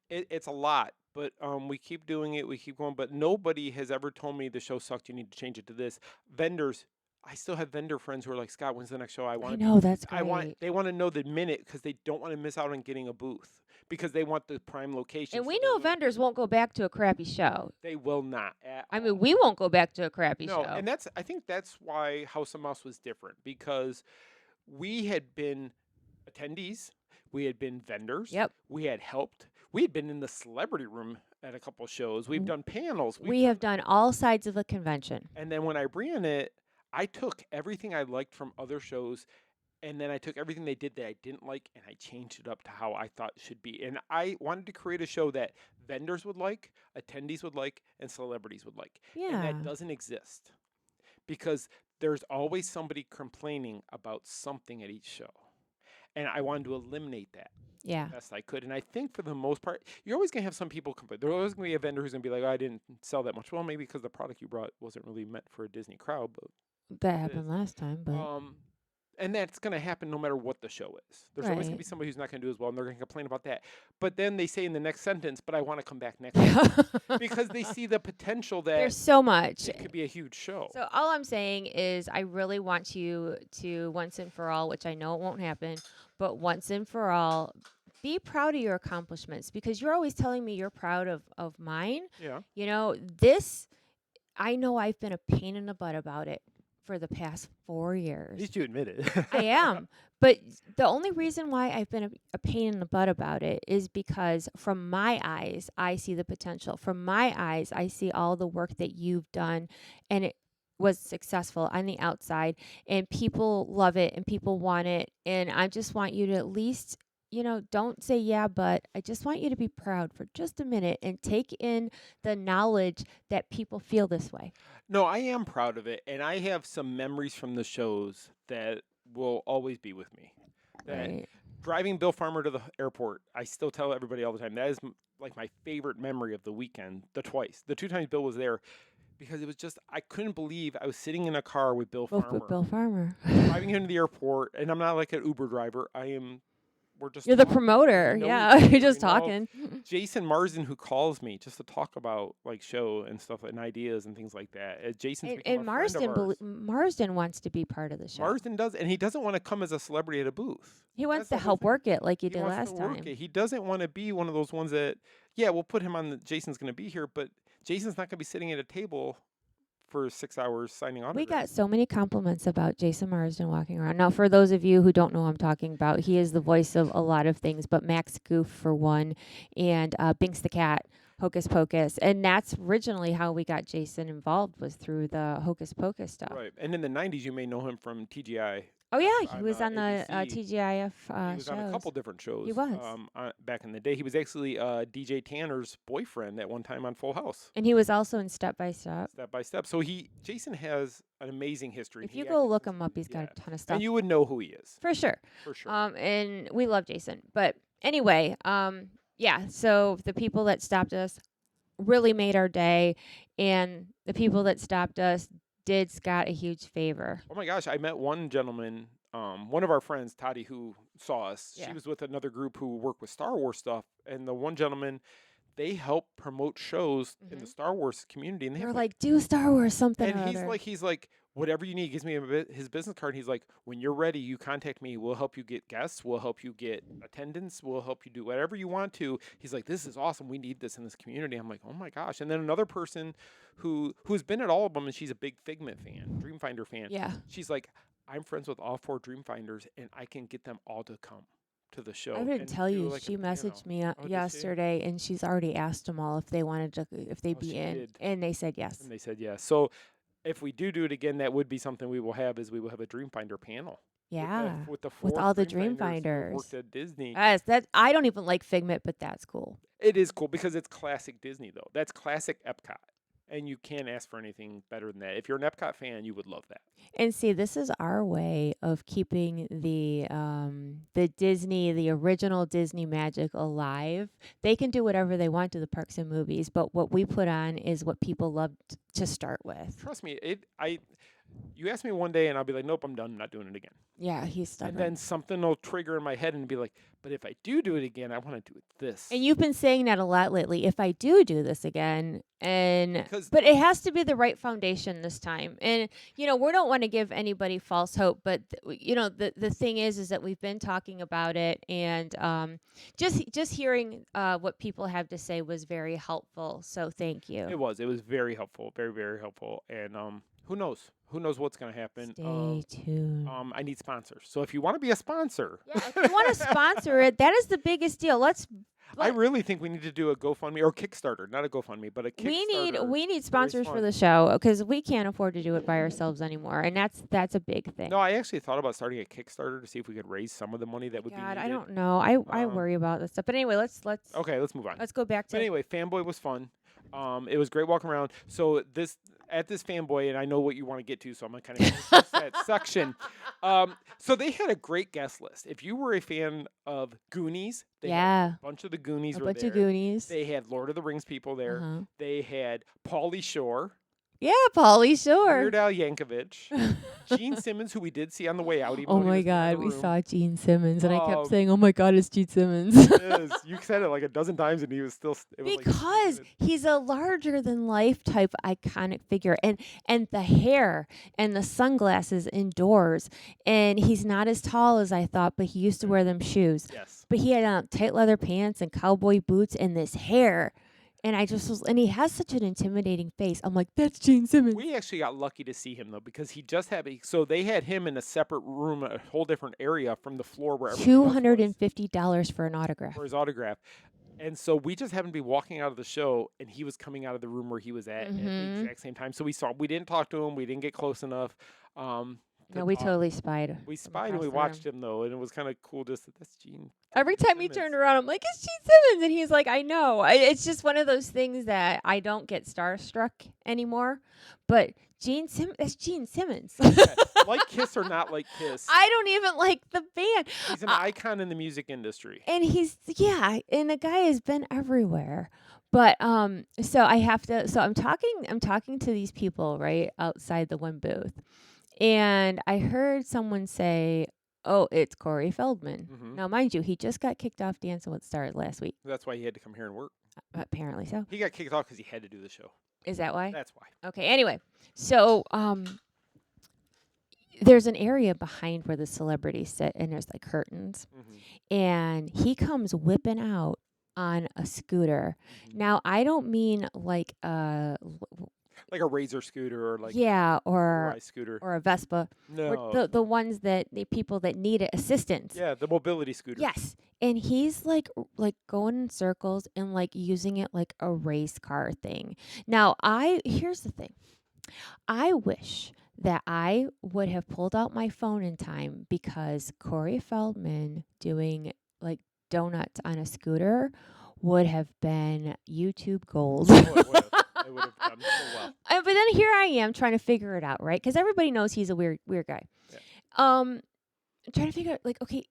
It's a lot, but we keep doing it. We keep going. But nobody has ever told me the show sucked. You need to change it to this. Vendors. I still have vendor friends who are like, Scott, when's the next show? I know, that's great. They want to know the minute because they don't want to miss out on getting a booth because they want the prime location. And we know vendors won't go back to a crappy show. They will not. I mean, we won't go back to a crappy show. No, and I think that's why House of Mouse was different because we had been attendees, we had been vendors, Yep. we had helped, we had been in the celebrity room at a couple shows, we've done panels. We have done all sides of a convention. And then when I ran it, I took everything I liked from other shows, and then I took everything they did that I didn't like, and I changed it up to how I thought it should be. And I wanted to create a show that vendors would like, attendees would like, and celebrities would like. Yeah. And that doesn't exist because there's always somebody complaining about something at each show. And I wanted to eliminate that. Yeah. The best I could. And I think for the most part, you're always going to have some people complain. There's always going to be a vendor who's going to be like, I didn't sell that much. Well, maybe because the product you brought wasn't really meant for a Disney crowd, but that happened last time, but and that's going to happen no matter what the show is. There's always going to be somebody who's not going to do as well, and they're going to complain about that. But then they say in the next sentence, but I want to come back next week because they see the potential that there's so much. It could be a huge show. So all I'm saying is I really want you to once and for all, which I know it won't happen, but once and for all, be proud of your accomplishments because you're always telling me you're proud of mine. Yeah. You know, I know I've been a pain in the butt about it for the past 4 years. At least you admit it. I am. But the only reason why I've been a pain in the butt about it is because from my eyes, I see the potential. From my eyes, I see all the work that you've done, and it was successful on the outside, and people love it, and people want it, and I just want you to at least, don't say yeah, but I just want you to be proud for just a minute and take in the knowledge that people feel this way. No, I am proud of it, and I have some memories from the shows that will always be with me. Right. Driving Bill Farmer to the airport, I still tell everybody all the time, that is like my favorite memory of the weekend, the 2 times Bill was there, because it was just, I couldn't believe I was sitting in a car with Bill Farmer. Bill Farmer. Driving him to the airport, and I'm not like an Uber driver. I am we're just You're the talking, promoter. we know Yeah, each other, you're just we know talking. Jason Marsden, who calls me just to talk about like show and stuff and ideas and things like that. Jason's become And a friend of ours. Marsden wants to be part of the show. Marsden does, and he doesn't want to come as a celebrity at a booth. He wants That's to the whole help thing. work it like you He did wants last to work time. it. He doesn't want to be one of those ones that, yeah, we'll put him on. Jason's going to be here, but Jason's not going to be sitting at a table for 6 hours signing autographs. We got so many compliments about Jason Marsden walking around. Now, for those of you who don't know who I'm talking about, he is the voice of a lot of things, but Max Goof for one, and Binks the Cat, Hocus Pocus. And that's originally how we got Jason involved, was through the Hocus Pocus stuff. Right. And in the 90s, you may know him from TGI. Oh, yeah, he on, was on the ABC. TGIF He was shows. on a couple different shows. He was. Back in the day. He was actually DJ Tanner's boyfriend at one time on Full House. And he was also in Step by Step. Step by Step. So Jason has an amazing history. If He you acted go since look he him up, was- he's got yeah. a ton of stuff. And you would know who he is. For sure. For sure. And we love Jason. But anyway, yeah, so the people that stopped us really made our day, and the people that stopped us did Scott a huge favor. Oh my gosh, I met one gentleman, one of our friends, Toddy, who saw us. Yeah. She was with another group who worked with Star Wars stuff, and the one gentleman, they help promote shows in the Star Wars community, and they They're have like, do Star Wars something and or other. he's like, whatever you need. He gives me his business card. And he's like, when you're ready, you contact me. We'll help you get guests. We'll help you get attendance. We'll help you do whatever you want to. He's like, this is awesome. We need this in this community. I'm like, oh my gosh. And then another person who's been at all of them, and she's a big Figment fan, Dreamfinder fan. Yeah. She's like, I'm friends with all 4 Dreamfinders, and I can get them all to come to the show. I didn't and tell do you. like She a, messaged me did she? yesterday, and she's already asked them all if they wanted to, if they'd be she in, did. and they said yes. And they said yes. So if we do it again, that would be something we will have. Is we will have a Dreamfinder panel. Yeah, with the with 4 all the Dreamfinders who Dreamfinders. worked at Disney. Yes, that I don't even like Figment, but that's cool. It is cool because it's classic Disney, though. That's classic Epcot. And you can't ask for anything better than that. If you're an Epcot fan, you would love that. And see, this is our way of keeping the Disney, the original Disney magic alive. They can do whatever they want to the parks and movies, but what we put on is what people loved to start with. Trust me, you ask me one day and I'll be like, nope, I'm done. I'm not doing it again. Yeah, he's stubborn. And then something will trigger in my head and be like, but if I do it again, I want to do it this. And you've been saying that a lot lately. If I do this again, Because- but it has to be the right foundation this time. And we don't want to give anybody false hope, but the thing is that we've been talking about it, and just hearing what people have to say was very helpful. So thank you. It was very helpful, very, very helpful. And who knows? Who knows what's going to happen? Stay tuned. I need sponsors. So if you want to be a sponsor, Yeah, if you want to sponsor it, that is the biggest deal. I really think we need to do a GoFundMe or Kickstarter, not a GoFundMe, but a Kickstarter. We need sponsors for the show because we can't afford to do it by ourselves anymore, and that's a big thing. No, I actually thought about starting a Kickstarter to see if we could raise some of the money that would be God, needed. I don't know. I worry about this stuff. But anyway, let's Okay, let's move on. go back to But anyway, FanBoy was fun. It was great walking around. So at this FanBoy, and I know what you want to get to, so I'm gonna kind of introduce that section. So they had a great guest list. If you were a fan of Goonies, they had a bunch of the Goonies a were bunch there. of Goonies. They had Lord of the Rings people there. Uh-huh. They had Pauly Shore, Yeah, Pauly Shore. Weird Al Yankovic, Gene Simmons, who we did see on the way out. Even Oh though he my was not in God, the we room. saw Gene Simmons, and I kept Um, saying, "Oh my God, it's Gene Simmons." Yes, you said it like a dozen times, and he was still. It was like Because he's a larger than life type iconic figure, and the hair and the sunglasses indoors, and he's not as tall as I thought, but he used to wear them shoes. Yes. But he had tight leather pants and cowboy boots and this hair, and I just was, and he has such an intimidating face. I'm like, that's Gene Simmons. We actually got lucky to see him though, because he just had so they had him in a separate room, a whole different area from the floor where everybody else was $250 for an autograph. for his autograph. And so we just happened to be walking out of the show, and he was coming out of the room where he was at the Mhm. exact same time. So we didn't talk to him, we didn't get close enough. No, we totally spied. We spied and across we the watched room. him though, and it was kind of cool. Just that's Gene. Every time he Simmons. turned around, I'm like, it's Gene Simmons. And he's like, I know. It's just one of those things that I don't get starstruck anymore. But that's Gene Simmons. Like Kiss or not like Kiss, I don't even like the band. he's an icon in the music industry. And and the guy has been everywhere. But so I'm talking to these people right outside the one booth. And I heard someone say, oh, it's Corey Feldman. Mhm. Now, mind you, he just got kicked off Dancing with the Stars last week. That's why he had to come here and work. Apparently so. He got kicked off because he had to do the show. Is that why? That's why. Okay. Anyway, so there's an area behind where the celebrities sit, and there's like curtains, and he comes whipping out on a scooter. Now, I don't mean like Like a Razor scooter or like yeah, a or Rise scooter. a Vespa. No. The ones that the people that need assistance. Yeah, the mobility scooter. Yes. And he's like going in circles and like using it like a race car thing. Now, here's the thing. I wish that I would have pulled out my phone in time, because Corey Feldman doing like donuts on a scooter would have been YouTube gold. Oh, it would have. It would have done so well. But then here I am trying to figure it out, right? Because everybody knows he's a weird guy. Yeah. I'm trying to figure out, like, okay,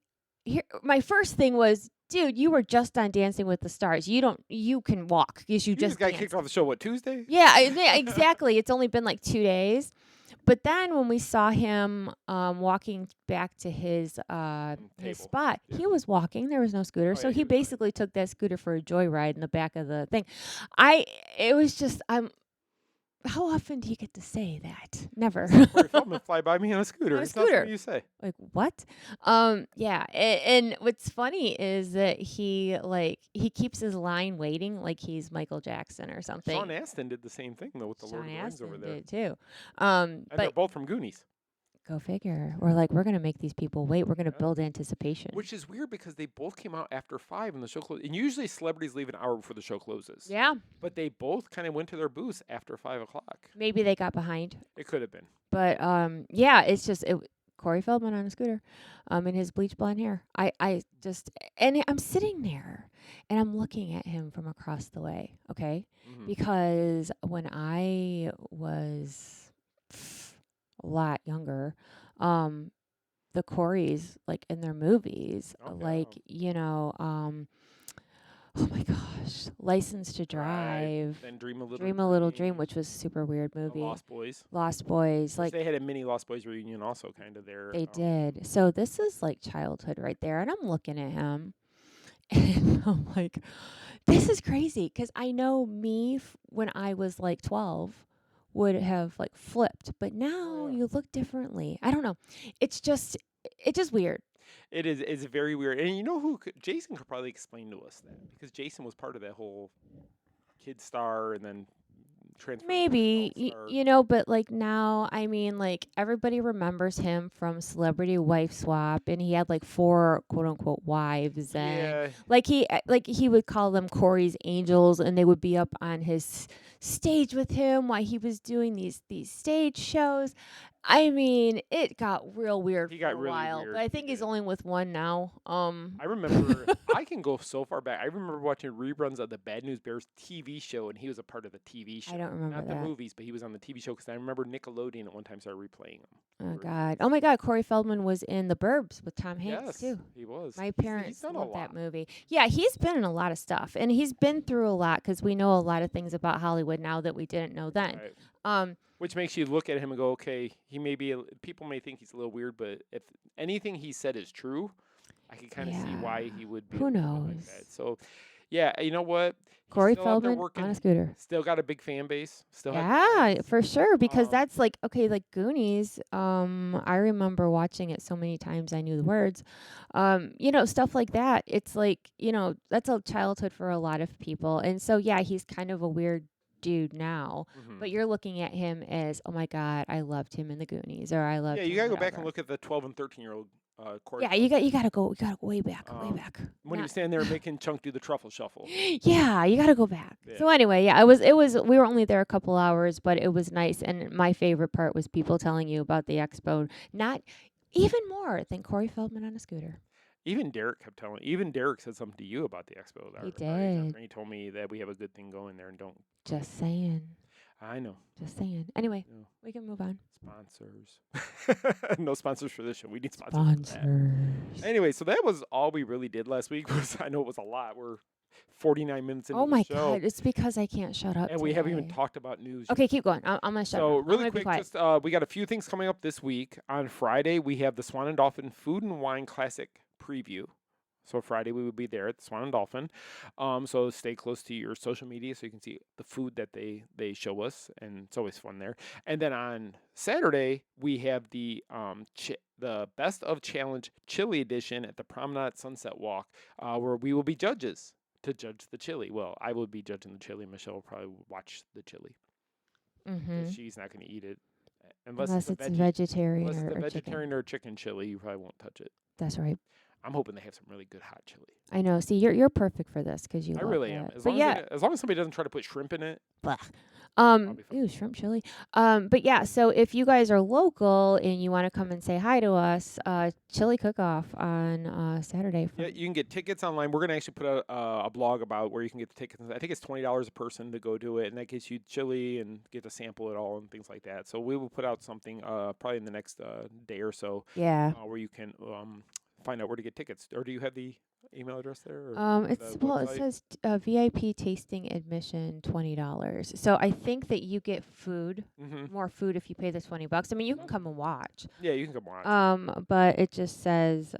here. My first thing was, dude, you were just on Dancing with the Stars. You can walk because you just got danced. kicked off the show, what, Tuesday? Yeah, exactly. It's only been like 2 days. But then when we saw him walking back to his Table. spot, Yeah. he was walking. There was no scooter, Oh, so yeah, he he was fine. basically took that scooter for a joyride in the back of the thing. It was just how often do you get to say that? Never. Corey Feldman fly by me on a scooter. On a It's not scooter. something you say. Like, what? Yeah. And what's funny is that he keeps his line waiting like he's Michael Jackson or something. Sean Astin did the same thing though with the Lord Sean of the Rings over Astin there. did too. And they're But both from Goonies. go figure. We're gonna make these people wait. We're gonna build anticipation. Which is weird because they both came out after 5 and the show closed. And usually celebrities leave an hour before the show closes. Yeah. But they both kind of went to their booths after 5 o'clock. Maybe they got behind. It could have been. But yeah, it's just Corey Feldman on a scooter, in his bleach blonde hair. I just, and I'm sitting there and I'm looking at him from across the way, okay? Mhm. Because when I was a lot younger, the Coreys, like in their movies, Oh, yeah. like, oh my gosh, License to Drive, Then Dream a Little Dream a Little Dream, which was a super weird The movie. Lost Boys. Lost Boys, Which like they had a mini Lost Boys reunion also kind of there. they did. So this is like childhood right there. And I'm looking at him and I'm like, this is crazy. Because I know me when I was like 12 would have like flipped. But now Yeah. you look differently. I don't know. It's just weird. It is. It's very weird. And you know who? Jason could probably explain to us that because Jason was part of that whole kid star and then transferred. Maybe, to adult star. you know, but like now, I mean, like everybody remembers him from Celebrity Wife Swap, and he had like 4 quote unquote wives, and Yeah. like he would call them Corey's Angels, and they would be up on his stage with him while he was doing these stage shows. I mean, it got real weird He for got a really while, weird. but I think He he's did. only with one now. I remember. I can go so far back. I remember watching reruns of the Bad News Bears TV show, and he was a part of the TV show. I don't remember Not that. the movies, but he was on the TV show because I remember Nickelodeon at one time started replaying them. Oh God! Oh my God! Corey Feldman was in The Burbs with Tom Yes, Hanks too. he was. My He's parents done a loved that lot. movie. Yeah, he's been in a lot of stuff, and he's been through a lot because we know a lot of things about Hollywood now that we didn't know then. Right. Which makes you look at him and go, okay, he may be. People may think he's a little weird, but if anything he said is true, I can kind of see why he would be. Who a little bit knows? Like that. So, yeah, you know what? He's Corey still out there Feldman working. on a scooter. Still got a big fan base. Still has Yeah, fans. for sure. Because Um, that's like like Goonies. I remember watching it so many times I knew the words. Stuff like that. It's like that's a childhood for a lot of people, and so yeah, he's kind of a weird dude now. Mhm. But you're looking at him as, oh my God, I loved him in the Goonies, or I loved. Yeah, you him gotta go back and whatever. look at the 12 and 13-year-old Corey. Yeah, you gotta go way back, way Um, back. When he Not- was standing there making Chunk do the truffle shuffle. Yeah, you gotta go back. Yeah. So anyway, yeah, it was. We were only there a couple hours, but it was nice. And my favorite part was people telling you about the expo. Not even more than Corey Feldman on a scooter. Even Derek kept telling. Even Derek said something to you about the expo. He and did. He told me that we have a good thing going there and don't. Just saying. I know. Just saying. Anyway, Yeah. we can move on. Sponsors. No sponsors for this show. We need sponsors. For that. Sponsors. Anyway, so that was all we really did last week. I know it was a lot. 49 minutes into Oh the my show. God! It's because I can't shut up. And we haven't even today. talked about news. Okay, keep going. I'm gonna shut So up. I'm really gonna be quick, quiet. just we got a few things coming up this week. On Friday, we have the Swan and Dolphin Food and Wine Classic preview. So Friday we will be there at the Swan and Dolphin. So stay close to your social media so you can see the food that they show us, and it's always fun there. And then on Saturday we have the Best of Challenge Chili Edition at the Promenade Sunset Walk, where we will be judges to judge the chili. Well, I will be judging the chili. Michelle will probably watch the chili. Mm-hmm. She's not going to eat it Unless it's vegetarian unless or, it's a or vegetarian chicken. or chicken chili. You probably won't touch it. That's right. I'm hoping they have some really good hot chili. I know. See, you're perfect for this because you. I love really it. am. As But long yeah. as long as somebody doesn't try to put shrimp in it. Blah. be fine. Ew, shrimp chili. But yeah, so if you guys are local and you want to come and say hi to us, chili cook-off on Saturday. Yeah, you can get tickets online. We're gonna actually put out a blog about where you can get the tickets. I think it's $20 a person to go do it, and that gets you chili and get to sample it all and things like that. So we will put out something probably in the next day or so. Yeah. Where you can find out where to get tickets. Or do you have the email address there? Or It website? says VIP tasting admission $20. So I think that you get food, more food if you pay the $20. I mean, you can come and watch. Yeah, you can come watch. But it just says.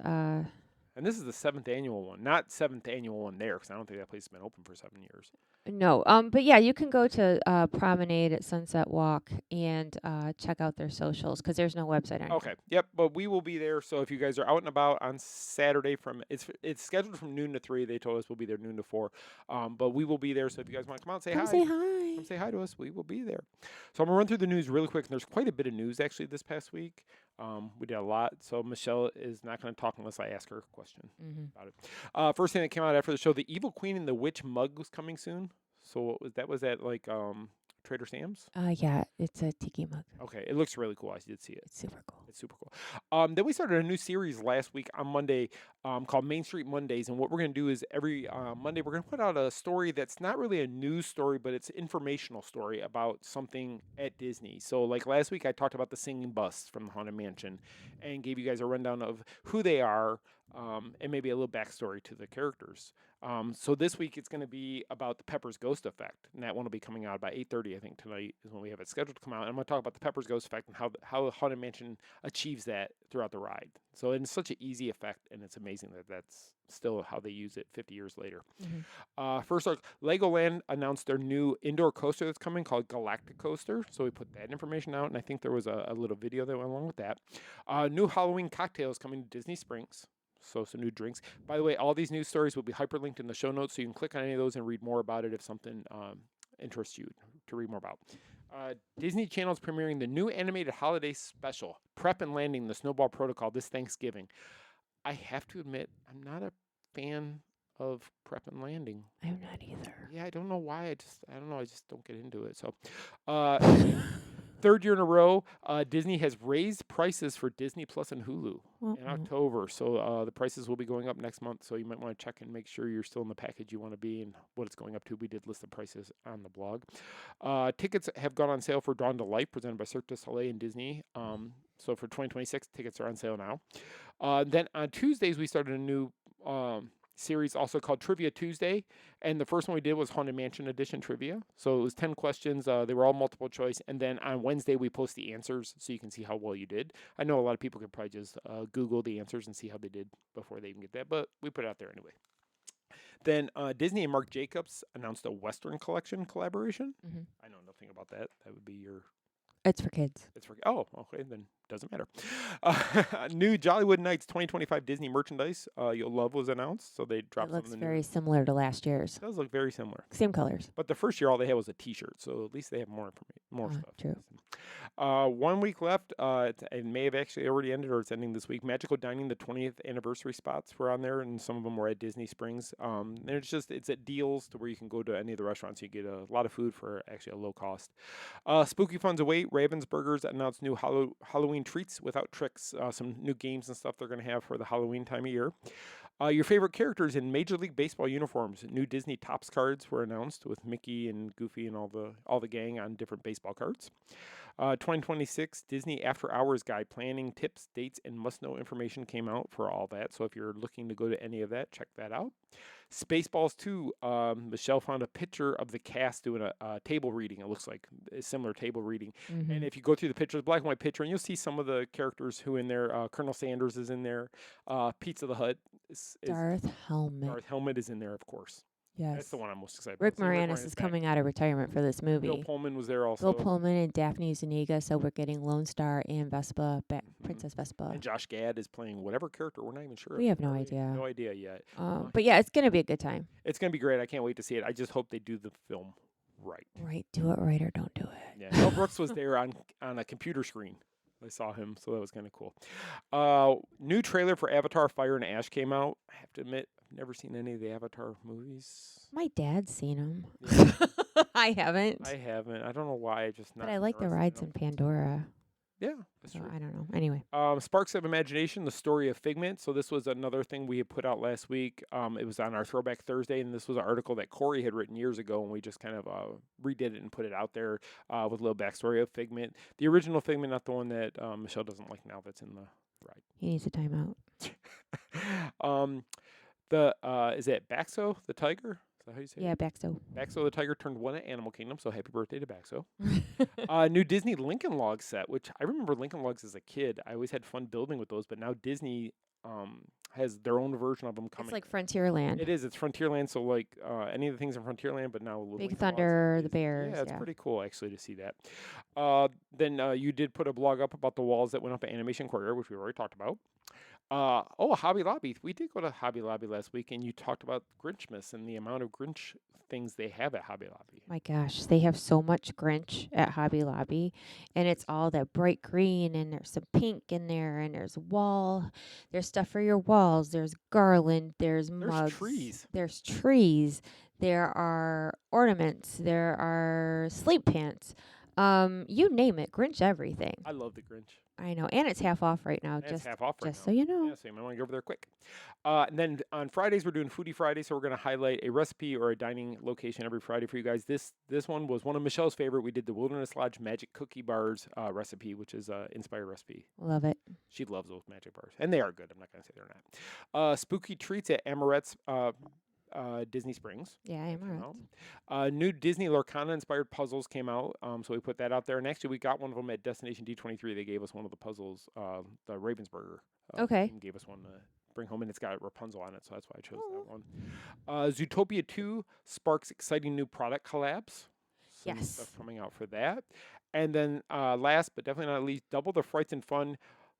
And this is the 7th annual one, not 7th annual one there, because I don't think that place has been open for 7 years. No, but yeah, you can go to Promenade at Sunset Walk and check out their socials because there's no website. Or Okay, yep, but we will be there. So if you guys are out and about on Saturday, it's scheduled from noon to 3. They told us we'll be there noon to 4. But we will be there. So if you guys want to come out and Come say hi. come say hi to us. We will be there. So I'm gonna run through the news really quick. And there's quite a bit of news actually this past week. We did a lot. So Michelle is not going to talk unless I ask her a question about it. First thing that came out after the show, the Evil Queen and the Witch mug was coming soon. So what was that? Was that like Trader Sam's? Yeah, it's a tiki mug. Okay, it looks really cool. I did see it. It's super cool. It's super cool. Then we started a new series last week on Monday called Main Street Mondays. And what we're going to do is every Monday we're going to put out a story that's not really a news story, but it's informational story about something at Disney. So like last week I talked about the singing bus from the Haunted Mansion and gave you guys a rundown of who they are and maybe a little backstory to the characters. So this week it's going to be about the Pepper's Ghost Effect, and that one will be coming out about 8:30. I think tonight is when we have it scheduled to come out. And I'm going to talk about the Pepper's Ghost Effect and how the Haunted Mansion achieves that throughout the ride. So it's such an easy effect, and it's amazing that that's still how they use it 50 years later. First, Legoland announced their new indoor coaster that's coming called Galactic Coaster. So we put that information out, and I think there was a little video that went along with that. New Halloween cocktails coming to Disney Springs. So some new drinks. By the way, all these news stories will be hyperlinked in the show notes, so you can click on any of those and read more about it if something interests you to read more about. Disney Channel is premiering the new animated holiday special, Prep and Landing, the Snowball Protocol, this Thanksgiving. I have to admit, I'm not a fan of Prep and Landing. I'm not either. Yeah, I don't know why. I just don't get into it. So, third year in a row, Disney has raised prices for Disney Plus and Hulu in October. So the prices will be going up next month. So you might want to check and make sure you're still in the package you want to be and what it's going up to. We did list the prices on the blog. Tickets have gone on sale for Dawn to Light, presented by Cirque du Soleil and Disney. So for 2026, tickets are on sale now. Then on Tuesdays, we started a new series also called Trivia Tuesday, and the first one we did was Haunted Mansion Edition Trivia. So it was 10 questions. They were all multiple choice, and then on Wednesday we post the answers so you can see how well you did. I know a lot of people could probably just Google the answers and see how they did before they even get that, but we put it out there anyway. Then Disney and Marc Jacobs announced a Western Collection collaboration. I know nothing about that. That would be your... It's for kids. Oh, okay, then doesn't matter. New Jollywood Nights 2025 Disney merchandise You'll Love was announced, so they dropped It looks some of the very similar to last year's. It does look very similar. Same colors. But the first year, all they had was a T-shirt, so at least they have more stuff. True. 1 week left. It may have actually already ended, or it's ending this week. Magical Dining, the 20th anniversary spots were on there, and some of them were at Disney Springs. And it's at deals to where you can go to any of the restaurants. You get a lot of food for actually a low cost. Spooky Fun's await. Ravensburgers announced new Halloween treats without tricks. Some new games and stuff they're going to have for the Halloween time of year. Your favorite characters in Major League Baseball uniforms. New Disney Topps cards were announced with Mickey and Goofy and all the gang on different baseball cards. 2026 Disney After Hours Guide, planning tips, dates, and must-know information came out for all that. So if you're looking to go to any of that, check that out. Spaceballs 2, Michelle found a picture of the cast doing a table reading. It looks like a similar table reading. And if you go through the picture, black and white picture, and you'll see some of the characters who in there. Colonel Sanders is in there. Pizza the Hut Darth Helmet. Darth Helmet is in there, of course. Yes. That's the one I'm most excited Rick about. See, Moranis is coming out of retirement for this movie. Bill Pullman was there also. Bill Pullman and Daphne Zuniga, so we're getting Lone Star and Vespa, Princess Vespa. And Josh Gad is playing whatever character. We're not even sure. We have no idea. No idea yet. But yeah, it's going to be a good time. It's going to be great. I can't wait to see it. I just hope they do the film right. Right. Do it right or don't do it. Yeah. Mel Brooks was there on a computer screen. I saw him, so that was kind of cool. New trailer for Avatar Fire and Ash came out. I have to admit, I've never seen any of the Avatar movies. My dad's seen them. Yeah. I haven't. I haven't. I don't know why. I just not. But I like the interested rides in in 'em. Pandora. Yeah, that's So true. I don't know. Anyway. Sparks of Imagination, the story of Figment. So this was another thing we had put out last week. It was on our Throwback Thursday, and this was an article that Corey had written years ago, and we just kind of redid it and put it out there with a little backstory of Figment. The original Figment, not the one that Michelle doesn't like now that's in the ride. He needs a timeout. Is it Baxo, the tiger? Is that how you say Yeah, it? Baxo. Baxo the tiger turned 1 at Animal Kingdom, so happy birthday to Baxo. New Disney Lincoln Logs set, which I remember Lincoln Logs as a kid. I always had fun building with those, but now Disney has their own version of them coming. It's like Frontierland. It is. It's Frontierland, so like any of the things in Frontierland, but now with Big Lincoln Thunder, Logs. the Bears. Yeah, it's pretty cool actually to see that. Then you did put a blog up about the walls that went up at Animation Quarter, which we already talked about. Hobby Lobby. We did go to Hobby Lobby last week, and you talked about Grinchmas and the amount of Grinch things they have at Hobby Lobby. My gosh, they have so much Grinch at Hobby Lobby, and it's all that bright green, and there's some pink in there, and there's stuff for your walls, there's garland, there's mugs, trees. there's trees, there are ornaments, there are sleep pants, you name it, Grinch everything. I love the Grinch. I know, and it's half off right now. And it's half off right just now. so you know. Yeah, so you might want to go over there quick. And then on Fridays, we're doing Foodie Friday, so we're going to highlight a recipe or a dining location every Friday for you guys. This one was one of Michelle's favorite. We did the Wilderness Lodge Magic Cookie Bars recipe, which is an inspired recipe. Love it. She loves those magic bars, and they are good. I'm not going to say they're not. Spooky Treats at Amorette's Disney Springs. Yeah, I am all right. New Disney Lorcana inspired puzzles came out, so we put that out there. And actually, we got one of them at Destination D23. They gave us one of the puzzles, the Ravensburger. Okay. Gave us one to bring home, and it's got Rapunzel on it, so that's why I chose that one. Zootopia 2 sparks exciting new product collabs. Some Yes. stuff coming out for that. And then last but definitely not least, Double the Frights and Fun.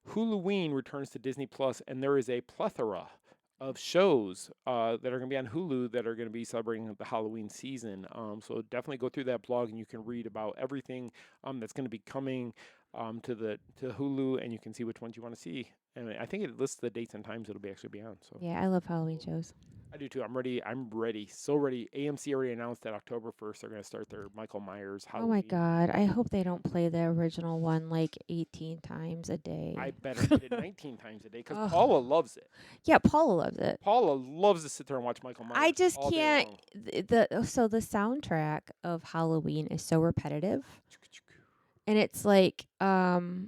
Huluween returns to Disney Plus, and there is a plethora of shows that are going to be on Hulu that are going to be celebrating the Halloween season. So definitely go through that blog, and you can read about everything that's going to be coming to Hulu, and you can see which ones you want to see. And I think it lists the dates and times it'll be actually be on. So Yeah, I love Halloween shows. I do too. I'm ready. I'm ready. So ready. AMC already announced that October 1st they're going to start their Michael Myers Halloween. Oh my God, I hope they don't play the original one like 18 times a day. I better get it 19 times a day because Ugh. Paula loves it. Yeah, Paula loves it. Paula loves to sit there and watch Michael Myers. I just all day can't. long. So the soundtrack of Halloween is so repetitive, and it's like, oh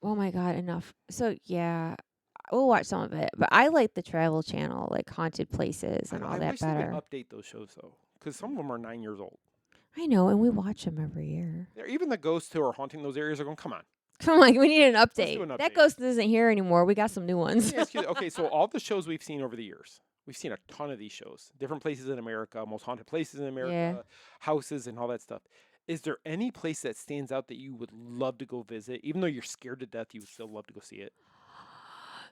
my God, enough. So yeah, we'll watch some of it, but I like the Travel Channel, like haunted places and all I that wish better. they would update those shows though, because some of them are 9 years old. I know, and we watch them every year. Even the ghosts who are haunting those areas are going, come on. I'm like, we need an do update. an That update. ghost isn't here anymore. We got some new ones. Let me ask you, okay, so all the shows we've seen over the years, we've seen a ton of these shows, different places in America, most haunted places in America, houses and all that stuff. Is there any place that stands out that you would love to go visit, even though you're scared to death, you would still love to go see it?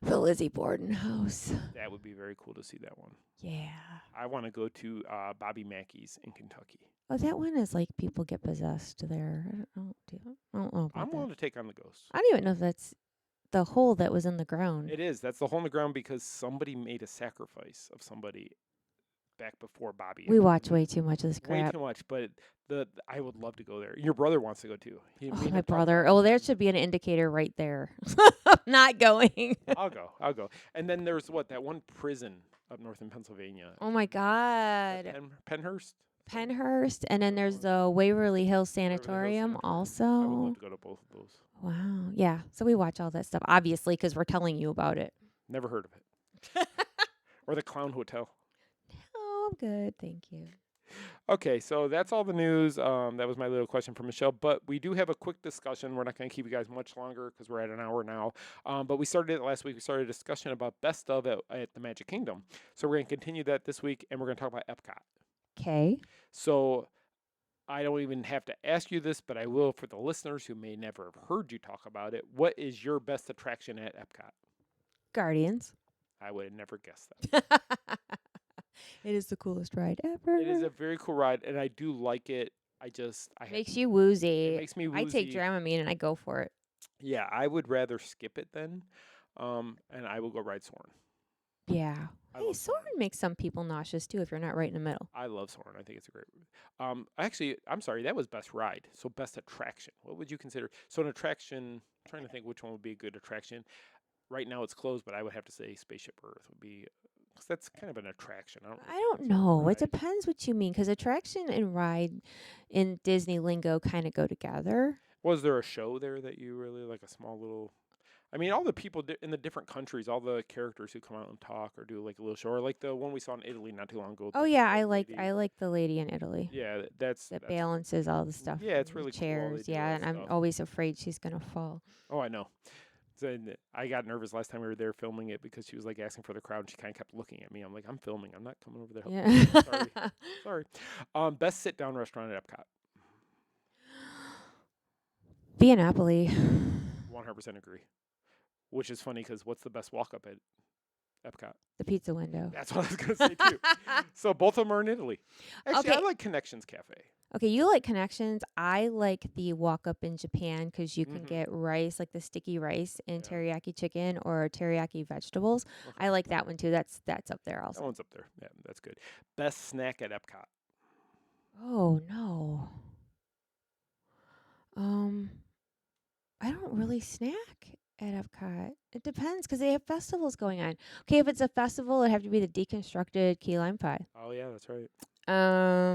The Lizzie Borden house. That would be very cool to see that one. Yeah. I want to go to Bobby Mackey's in Kentucky. Oh, that one is like people get possessed there. I don't know about I'm willing that. to take on the ghosts. I don't even know if that's the hole that was in the ground. It is. That's the hole in the ground because somebody made a sacrifice of somebody back before Bobby. We watch way too much of this way crap. too much, but I would love to go there. Your brother wants to go too. Me Oh, and him my talked brother. about Oh, there should be an indicator right there. I'm not going. it. I'll go. And then there's that one prison up north in Pennsylvania. Oh my God. Penhurst. Penhurst, and then there's the Waverly Hills Sanatorium I would also. love to go to both of those. Wow. Yeah. So we watch all that stuff, obviously, because we're telling you about it. Never heard of it. Or the Clown Hotel. Oh, I'm good. Thank you. Okay, so that's all the news. That was my little question for Michelle. But we do have a quick discussion. We're not going to keep you guys much longer because we're at an hour now. But we started it last week. We started a discussion about best of at the Magic Kingdom. So we're going to continue that this week, and we're going to talk about Epcot. Okay. So I don't even have to ask you this, but I will for the listeners who may never have heard you talk about it. What is your best attraction at Epcot? Guardians. I would have never guessed that. It is the coolest ride ever. It is a very cool ride, and I do like it. Makes you woozy. It makes me woozy. I take Dramamine and I go for it. Yeah, I would rather skip it then, and I will go ride Swan. Yeah. I Hey, love Soren makes some people nauseous too if you're not right in the middle. I love Soren. I think it's a great. Actually, I'm sorry, that was best ride. So best attraction. What would you consider? So an attraction. I'm trying to think which one would be a good attraction. Right now it's closed, but I would have to say Spaceship Earth would be. Cause that's kind of an attraction. I don't know. It depends what you mean, because attraction and ride in Disney lingo kind of go together. Was there a show there that you really like? A small little. I mean, all the people in the different countries, all the characters who come out and talk or do like a little show, or like the one we saw in Italy not too long ago. Oh yeah, I like the lady in Italy. Yeah, that's balances all the stuff. Yeah, it's really chairs. cool. Yeah, and I'm always afraid she's gonna fall. Oh, I know. So I got nervous last time we were there filming it because she was like asking for the crowd and she kind of kept looking at me. I'm like, I'm filming. I'm not coming over there. Yeah. Sorry. Best sit down restaurant at Epcot. Via Napoli. 100% agree. Which is funny because what's the best walk up at Epcot? The pizza window. That's what I was going to say too. So both of them are in Italy. Actually, Okay. I like Connections Cafe. Okay, you like Connections. I like the walk up in Japan because you can get rice, like the sticky rice and teriyaki chicken or teriyaki vegetables. I like that one too. That's up there also. That one's up there. Yeah, that's good. Best snack at Epcot. Oh no. I don't really snack at Epcot. It depends because they have festivals going on. Okay, if it's a festival, it'd have to be the deconstructed key lime pie. Oh yeah, that's right. But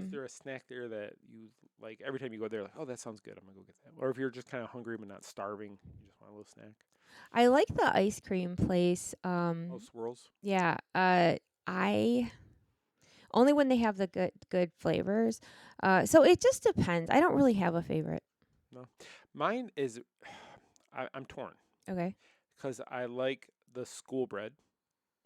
is there a snack there that you like every time you go there, like, oh, that sounds good, I'm gonna go get that? Or if you're just kind of hungry but not starving, you just want a little snack. I like the ice cream place. Swirls. Yeah. I only when they have the good flavors. So it just depends. I don't really have a favorite. No, mine is. I'm torn. Okay. Because I like the school bread.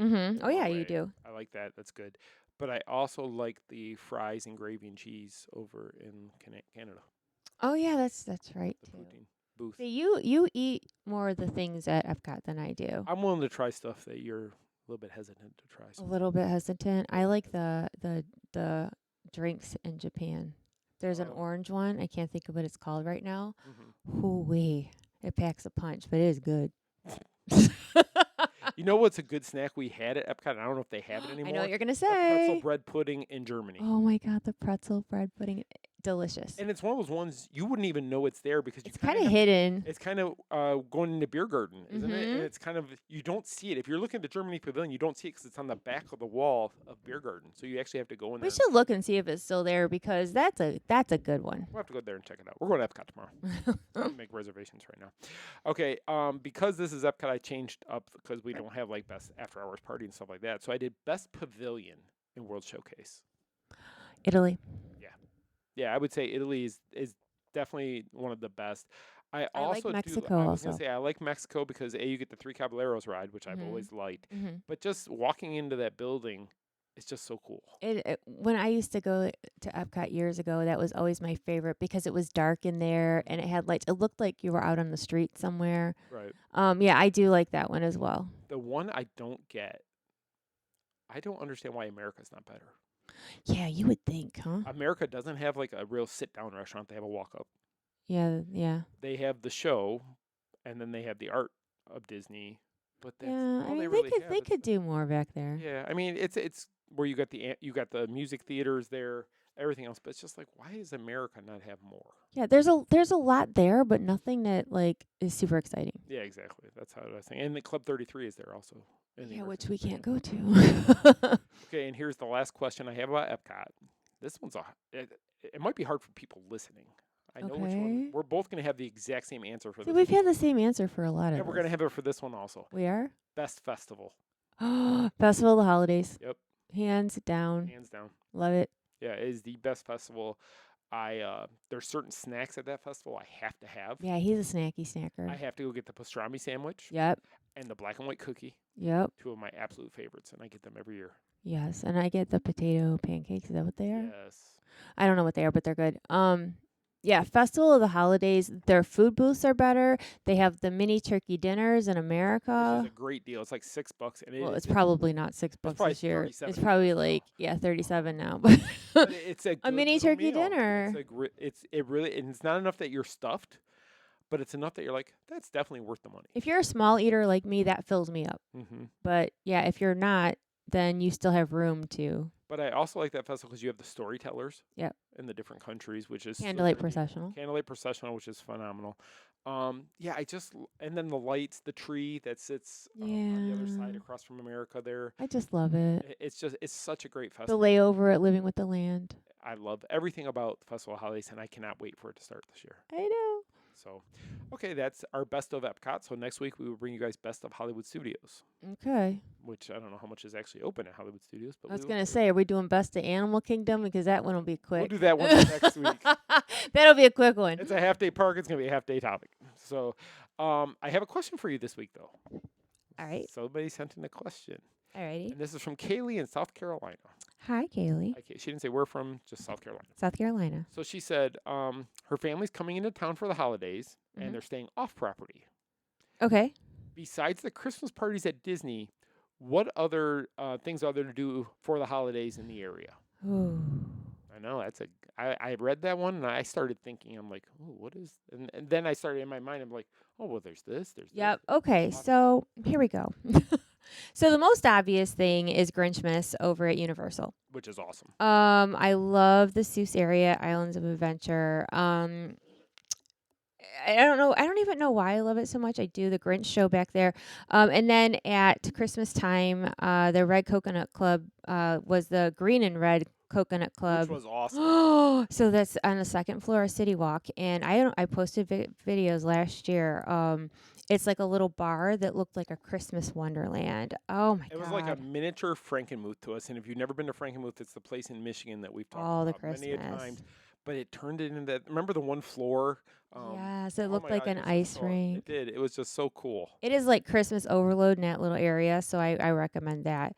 Mhm. Oh yeah, Norway. you do. I like that. That's good. But I also like the fries and gravy and cheese over in Canada. Oh yeah, that's right The too. poutine booth. See, you eat more of the things at Epcot than I do. I'm willing to try stuff that you're a little bit hesitant to try. A little bit hesitant. I like the drinks in Japan. There's an orange one. I can't think of what it's called right now. Hoo-wee. It packs a punch, but it is good. You know what's a good snack we had at Epcot? I don't know if they have it anymore. I know what you're gonna The pretzel say. bread pudding in Germany. Oh my god, the pretzel bread pudding, delicious. And it's one of those ones you wouldn't even know it's there because It's kind of hidden. It's kind of going into beer garden, isn't it? And Mhm. it's kind of you don't see it if you're looking at the Germany Pavilion. You don't see it because it's on the back of the wall of beer garden. So you actually have to go in there. We should look and see if it's still there because that's a good one. We'll have to go there and check it out. We're going to Epcot tomorrow. Make reservations right now. Okay, because this is Epcot, I changed up because we don't have like best after hours party and stuff like that. So I did best pavilion in World Showcase. Italy. Yeah, I would say Italy is definitely one of the best. I like also Mexico I was gonna also. say I like Mexico because you get the Three Caballeros ride, which I've always liked. But just walking into that building, it's just so cool. When I used to go to Epcot years ago, that was always my favorite because it was dark in there and it had lights. It looked like you were out on the street somewhere. Right. Yeah, I do like that one as well. The one I don't get, I don't understand why America's not better. Yeah, you would think, huh? America doesn't have like a real sit-down restaurant. They have a walk-up. Yeah. They have the show, and then they have the art of Disney. But that's Yeah, all I mean, they they really could have. they could do more back there. Yeah, I mean it's where you got the music theaters there, everything else. But it's just like, why does America not have more? Yeah, there's a lot there, but nothing that like is super exciting. Yeah, exactly. That's how I was thinking. And the Club 33 is there also. Yeah, which we can't go to. Okay, and here's the last question I have about Epcot. This one's it might be hard for people listening. I know which Okay. one. We're both going to have the exact same answer for See, this. we've had the same answer for a lot of Yeah, we're going to have it for this one also. We are? Best festival. Festival of the Holidays. Yep. Hands down. Hands down. Love it. Yeah, it is the best festival. There's certain snacks at that festival I have to have. Yeah, he's a snacky snacker. I have to go get the pastrami sandwich. Yep. And the black and white cookie. Yep. 2 of my absolute favorites, and I get them every year. Yes, and I get the potato pancakes. Is that what they are? Yes. I don't know what they are, but they're good. Yeah, Festival of the Holidays, their food booths are better. They have the mini turkey dinners in Which America. is a great deal. It's like $6, and Well, it's probably not $6 probably this year. 37 It's probably like 37 now. But but it's a good mini little turkey meal. dinner. It's not enough that you're stuffed, but it's enough that you're like, that's definitely worth the money. If you're a small eater like me, that fills me up. Mm-hmm. But yeah, if you're not, then you still have room to But I also like that festival because you have the storytellers. Yep. In the different countries, which is Candlelight processional. Candlelight processional, which is phenomenal. Yeah, and then the lights, the tree that sits on the other side Yeah. across from America there. I just love it. It's such a great The festival. layover at Living with the Land. I love everything about the Festival of Holidays, and I cannot wait for it to start this year. I know. So, okay, that's our best of Epcot. So next week we will bring you guys best of Hollywood Studios, Okay. which I don't know how much is actually open at Hollywood Studios, but I was we will going to do. say, are we doing best of Animal Kingdom? Because that one will be quick. We'll do that one next week. That'll be a quick one. It's a half-day park. It's going to be a half-day topic. So I have a question for you this week, though. All right. Somebody sent in a question. All righty. And this is from Kaylee in South Carolina. Hi, Kaylee. Okay, she didn't say where from, just South Carolina. South Carolina. So she said her family's coming into town for the holidays, Mhm. and they're staying off property. Okay. Besides the Christmas parties at Disney, what other things are there to do for the holidays in the area? Ooh. I know I read that one and I started thinking, I'm like, oh, what is? And then I started in my mind, I'm like, oh, well, there's this. Yep. Okay. So here we go. So the most obvious thing is Grinchmas over at Universal. Which is awesome. I love the Seuss area, Islands of Adventure. I don't know. I don't even know why I love it so much. I do the Grinch show back there. And then at Christmas time, the Red Coconut Club was the Green and Red Coconut Club. Which was awesome. So that's on the second floor of City Walk. And I posted videos last year. It's like a little bar that looked like a Christmas wonderland. Oh, my God. It was like a miniature Frankenmuth to us. And if you've never been to Frankenmuth, it's the place in Michigan that we've talked All the about many a Christmas. times. But it turned it into that. Remember the one floor? Yes, it oh looked my like God, an it was ice just rink. It did. It was just so cool. It is like Christmas overload in that little area, so I recommend that.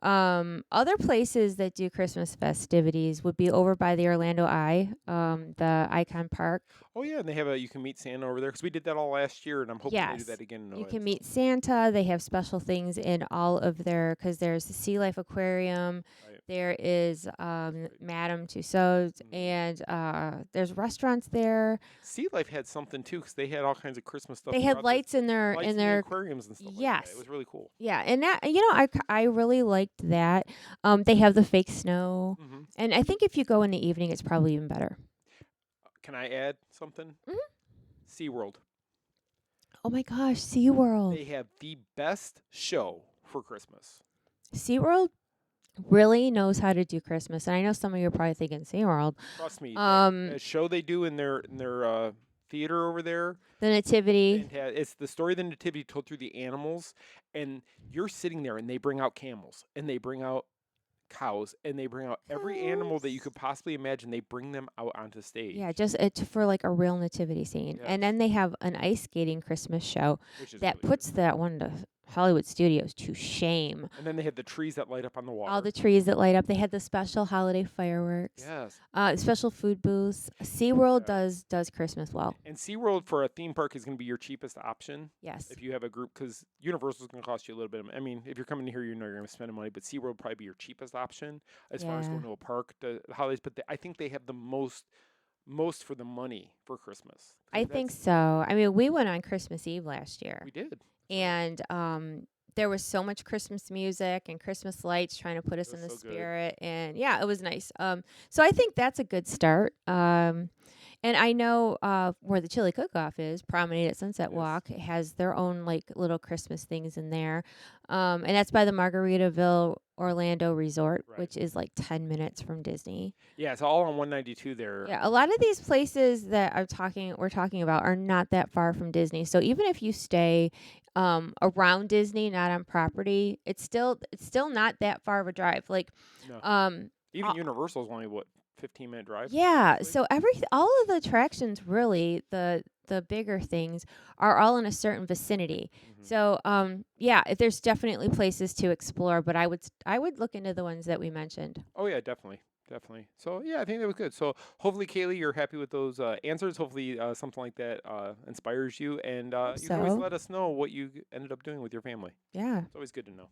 Other places that do Christmas festivities would be over by the Orlando Eye, the Icon Park. Oh yeah, and they have you can meet Santa over there because we did that all last year, and I'm hoping they do that again. In You Orlando. can meet Santa. They have special things in all of their, because there's the Sea Life Aquarium, Right. there is Madame Tussauds, and there's restaurants there. Sea Life had something too because they had all kinds of Christmas stuff. They had throughout the- lights in their lights in in the their aquariums and stuff. Like that. Yes. It was really cool. Yeah, and that I really liked that. They have the fake snow, Mm-hmm. and I think if you go in the evening, it's probably even better. Can I add something? Mhm. SeaWorld. Oh my gosh, SeaWorld. They have the best show for Christmas. SeaWorld really knows how to do Christmas, and I know some of you are probably thinking SeaWorld. Trust me. Um, the show they do in their theater over there. The Nativity. It's the story of the Nativity told through the animals, and you're sitting there, and they bring out camels, and they bring out cows, and they bring out every animal that you could possibly imagine. They bring them out onto stage. Yeah, just it's for like a real nativity scene. Yes. And then they have an ice skating Christmas show Which is that really puts that one to Hollywood Studios to shame. good. And then they have the trees that light up on the water. All the trees that light up. They had the special holiday fireworks. Yes. Special food booths. SeaWorld Yeah. does Christmas well. And SeaWorld for a theme park is going to be your cheapest option. Yes. If you have a group, because Universal is going to cost you a little bit. I mean, if you're coming here, you know you're going to spend money, but SeaWorld will probably be your cheapest option as far as Yeah. going to a park to the holidays. But I think they have the most for the money for Christmas. I think so. I mean, we went on Christmas Eve last year. We did. And there was so much Christmas music and Christmas lights trying to put us It in the was so good. spirit. And yeah, it was nice. So I think that's a good start. And I know where the chili cook-off is, Promenade at Sunset Walk, has their own like little Christmas things in there, and that's by the Margaritaville Orlando Resort, which is like 10 minutes from Disney. Yeah, it's all on 192 there. Yeah, a lot of these places that we're talking about are not that far from Disney. So even if you stay around Disney, not on property, it's still not that far of a drive. Like, No. Even Universal's only 15-minute drive. Yeah, so all of the attractions, really, the bigger things are all in a certain vicinity. So yeah, there's definitely places to explore, but I would look into the ones that we mentioned. Oh yeah, definitely. So yeah, I think that was good. So hopefully, Kaylee, you're happy with those answers. Hopefully, something like that inspires you, and you can always let us know what you ended up doing with your family. Yeah, it's always good to know.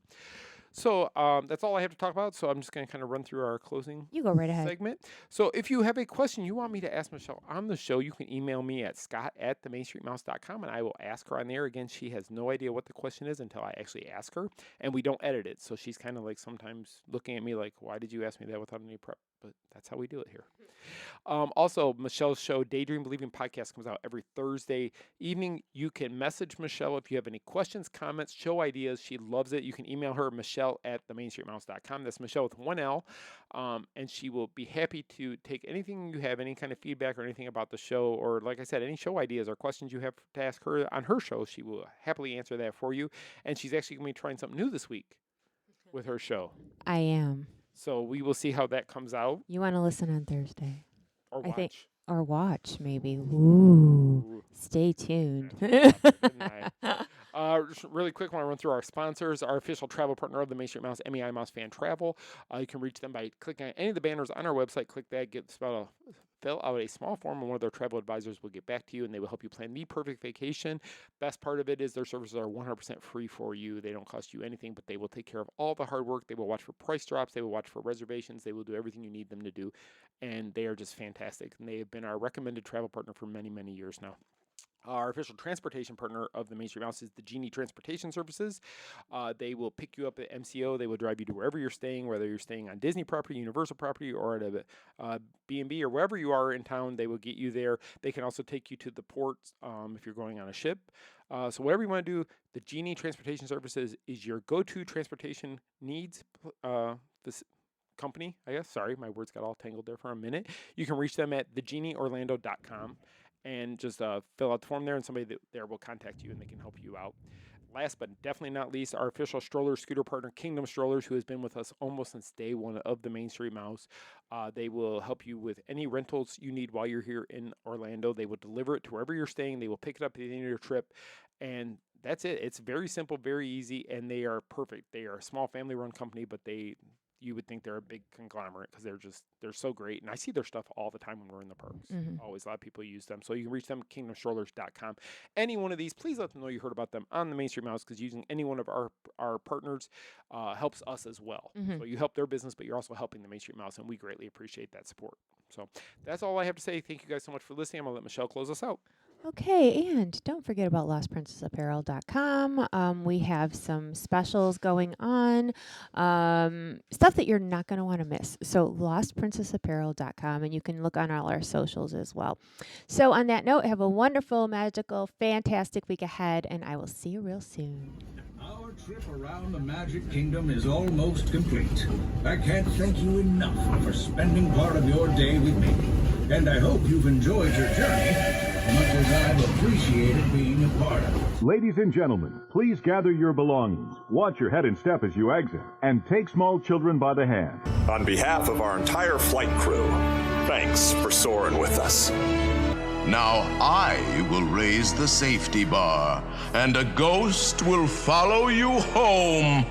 So that's all I have to talk about. So I'm just going to kind of run through our closing You go right ahead. segment. So if you have a question you want me to ask Michelle on the show, you can email me at scott@themainstreetmouse.com, and I will ask her on there. Again, she has no idea what the question is until I actually ask her, and we don't edit it. So she's kind of like sometimes looking at me like, why did you ask me that without any prep? But that's how we do it here. Also, Michelle's show, Daydream Believing Podcast, comes out every Thursday evening. You can message Michelle if you have any questions, comments, show ideas. She loves it. You can email her, michelle@themainstreetmouse.com. That's Michelle with 1 L. And she will be happy to take anything you have, any kind of feedback or anything about the show, or like I said, any show ideas or questions you have to ask her on her show. She will happily answer that for you. And she's actually going to be trying something new this week with her show. I am. So we will see how that comes out. You want to listen on Thursday. Or watch. I think, or watch, maybe. Ooh. Stay tuned. Just really quick, I want to run through our sponsors. Our official travel partner of the Main Street Mouse, MEI Mouse Fan Travel. You can reach them by clicking on any of the banners on our website. Click that, fill out a small form, and one of their travel advisors will get back to you, and they will help you plan the perfect vacation. Best part of it is their services are 100% free for you. They don't cost you anything, but they will take care of all the hard work. They will watch for price drops. They will watch for reservations. They will do everything you need them to do, and they are just fantastic. And they have been our recommended travel partner for many, many years now. Our official transportation partner of the Main Street Mouse is the Genie Transportation Services. They will pick you up at MCO. They will drive you to wherever you're staying, whether you're staying on Disney property, Universal property, or at a B&B or wherever you are in town. They will get you there. They can also take you to the ports if you're going on a ship. So whatever you want to do, the Genie Transportation Services is your go-to transportation needs company, I guess. Sorry, my words got all tangled there for a minute. You can reach them at thegenieorlando.com. And just fill out the form there, and somebody there will contact you, and they can help you out. Last but definitely not least, our official stroller scooter partner, Kingdom Strollers, who has been with us almost since day one of the Main Street Mouse. They will help you with any rentals you need while you're here in Orlando. They will deliver it to wherever you're staying. They will pick it up at the end of your trip, and that's it. It's very simple, very easy, and they are perfect. They are a small family-run company, but you would think they're a big conglomerate because they're so great. And I see their stuff all the time when we're in the parks. Always a lot of people use them. So you can reach them at kingdomstrollers.com. Any one of these, please let them know you heard about them on the Main Street Mouse, because using any one of our partners helps us as well. So you help their business, but you're also helping the Main Street Mouse, and we greatly appreciate that support. So that's all I have to say. Thank you guys so much for listening. I'm going to let Michelle close us out. Okay, and don't forget about lostprincessapparel.com. We have some specials going on, stuff that you're not going to want to miss. So lostprincessapparel.com, and you can look on all our socials as well. So on that note, have a wonderful, magical, fantastic week ahead, and I will see you real soon. Our trip around the Magic Kingdom is almost complete. I can't thank you enough for spending part of your day with me. And I hope you've enjoyed your journey as much as I've appreciated being a part of it. Ladies and gentlemen, please gather your belongings. Watch your head and step as you exit, and take small children by the hand. On behalf of our entire flight crew, thanks for soaring with us. Now I will raise the safety bar, and a ghost will follow you home.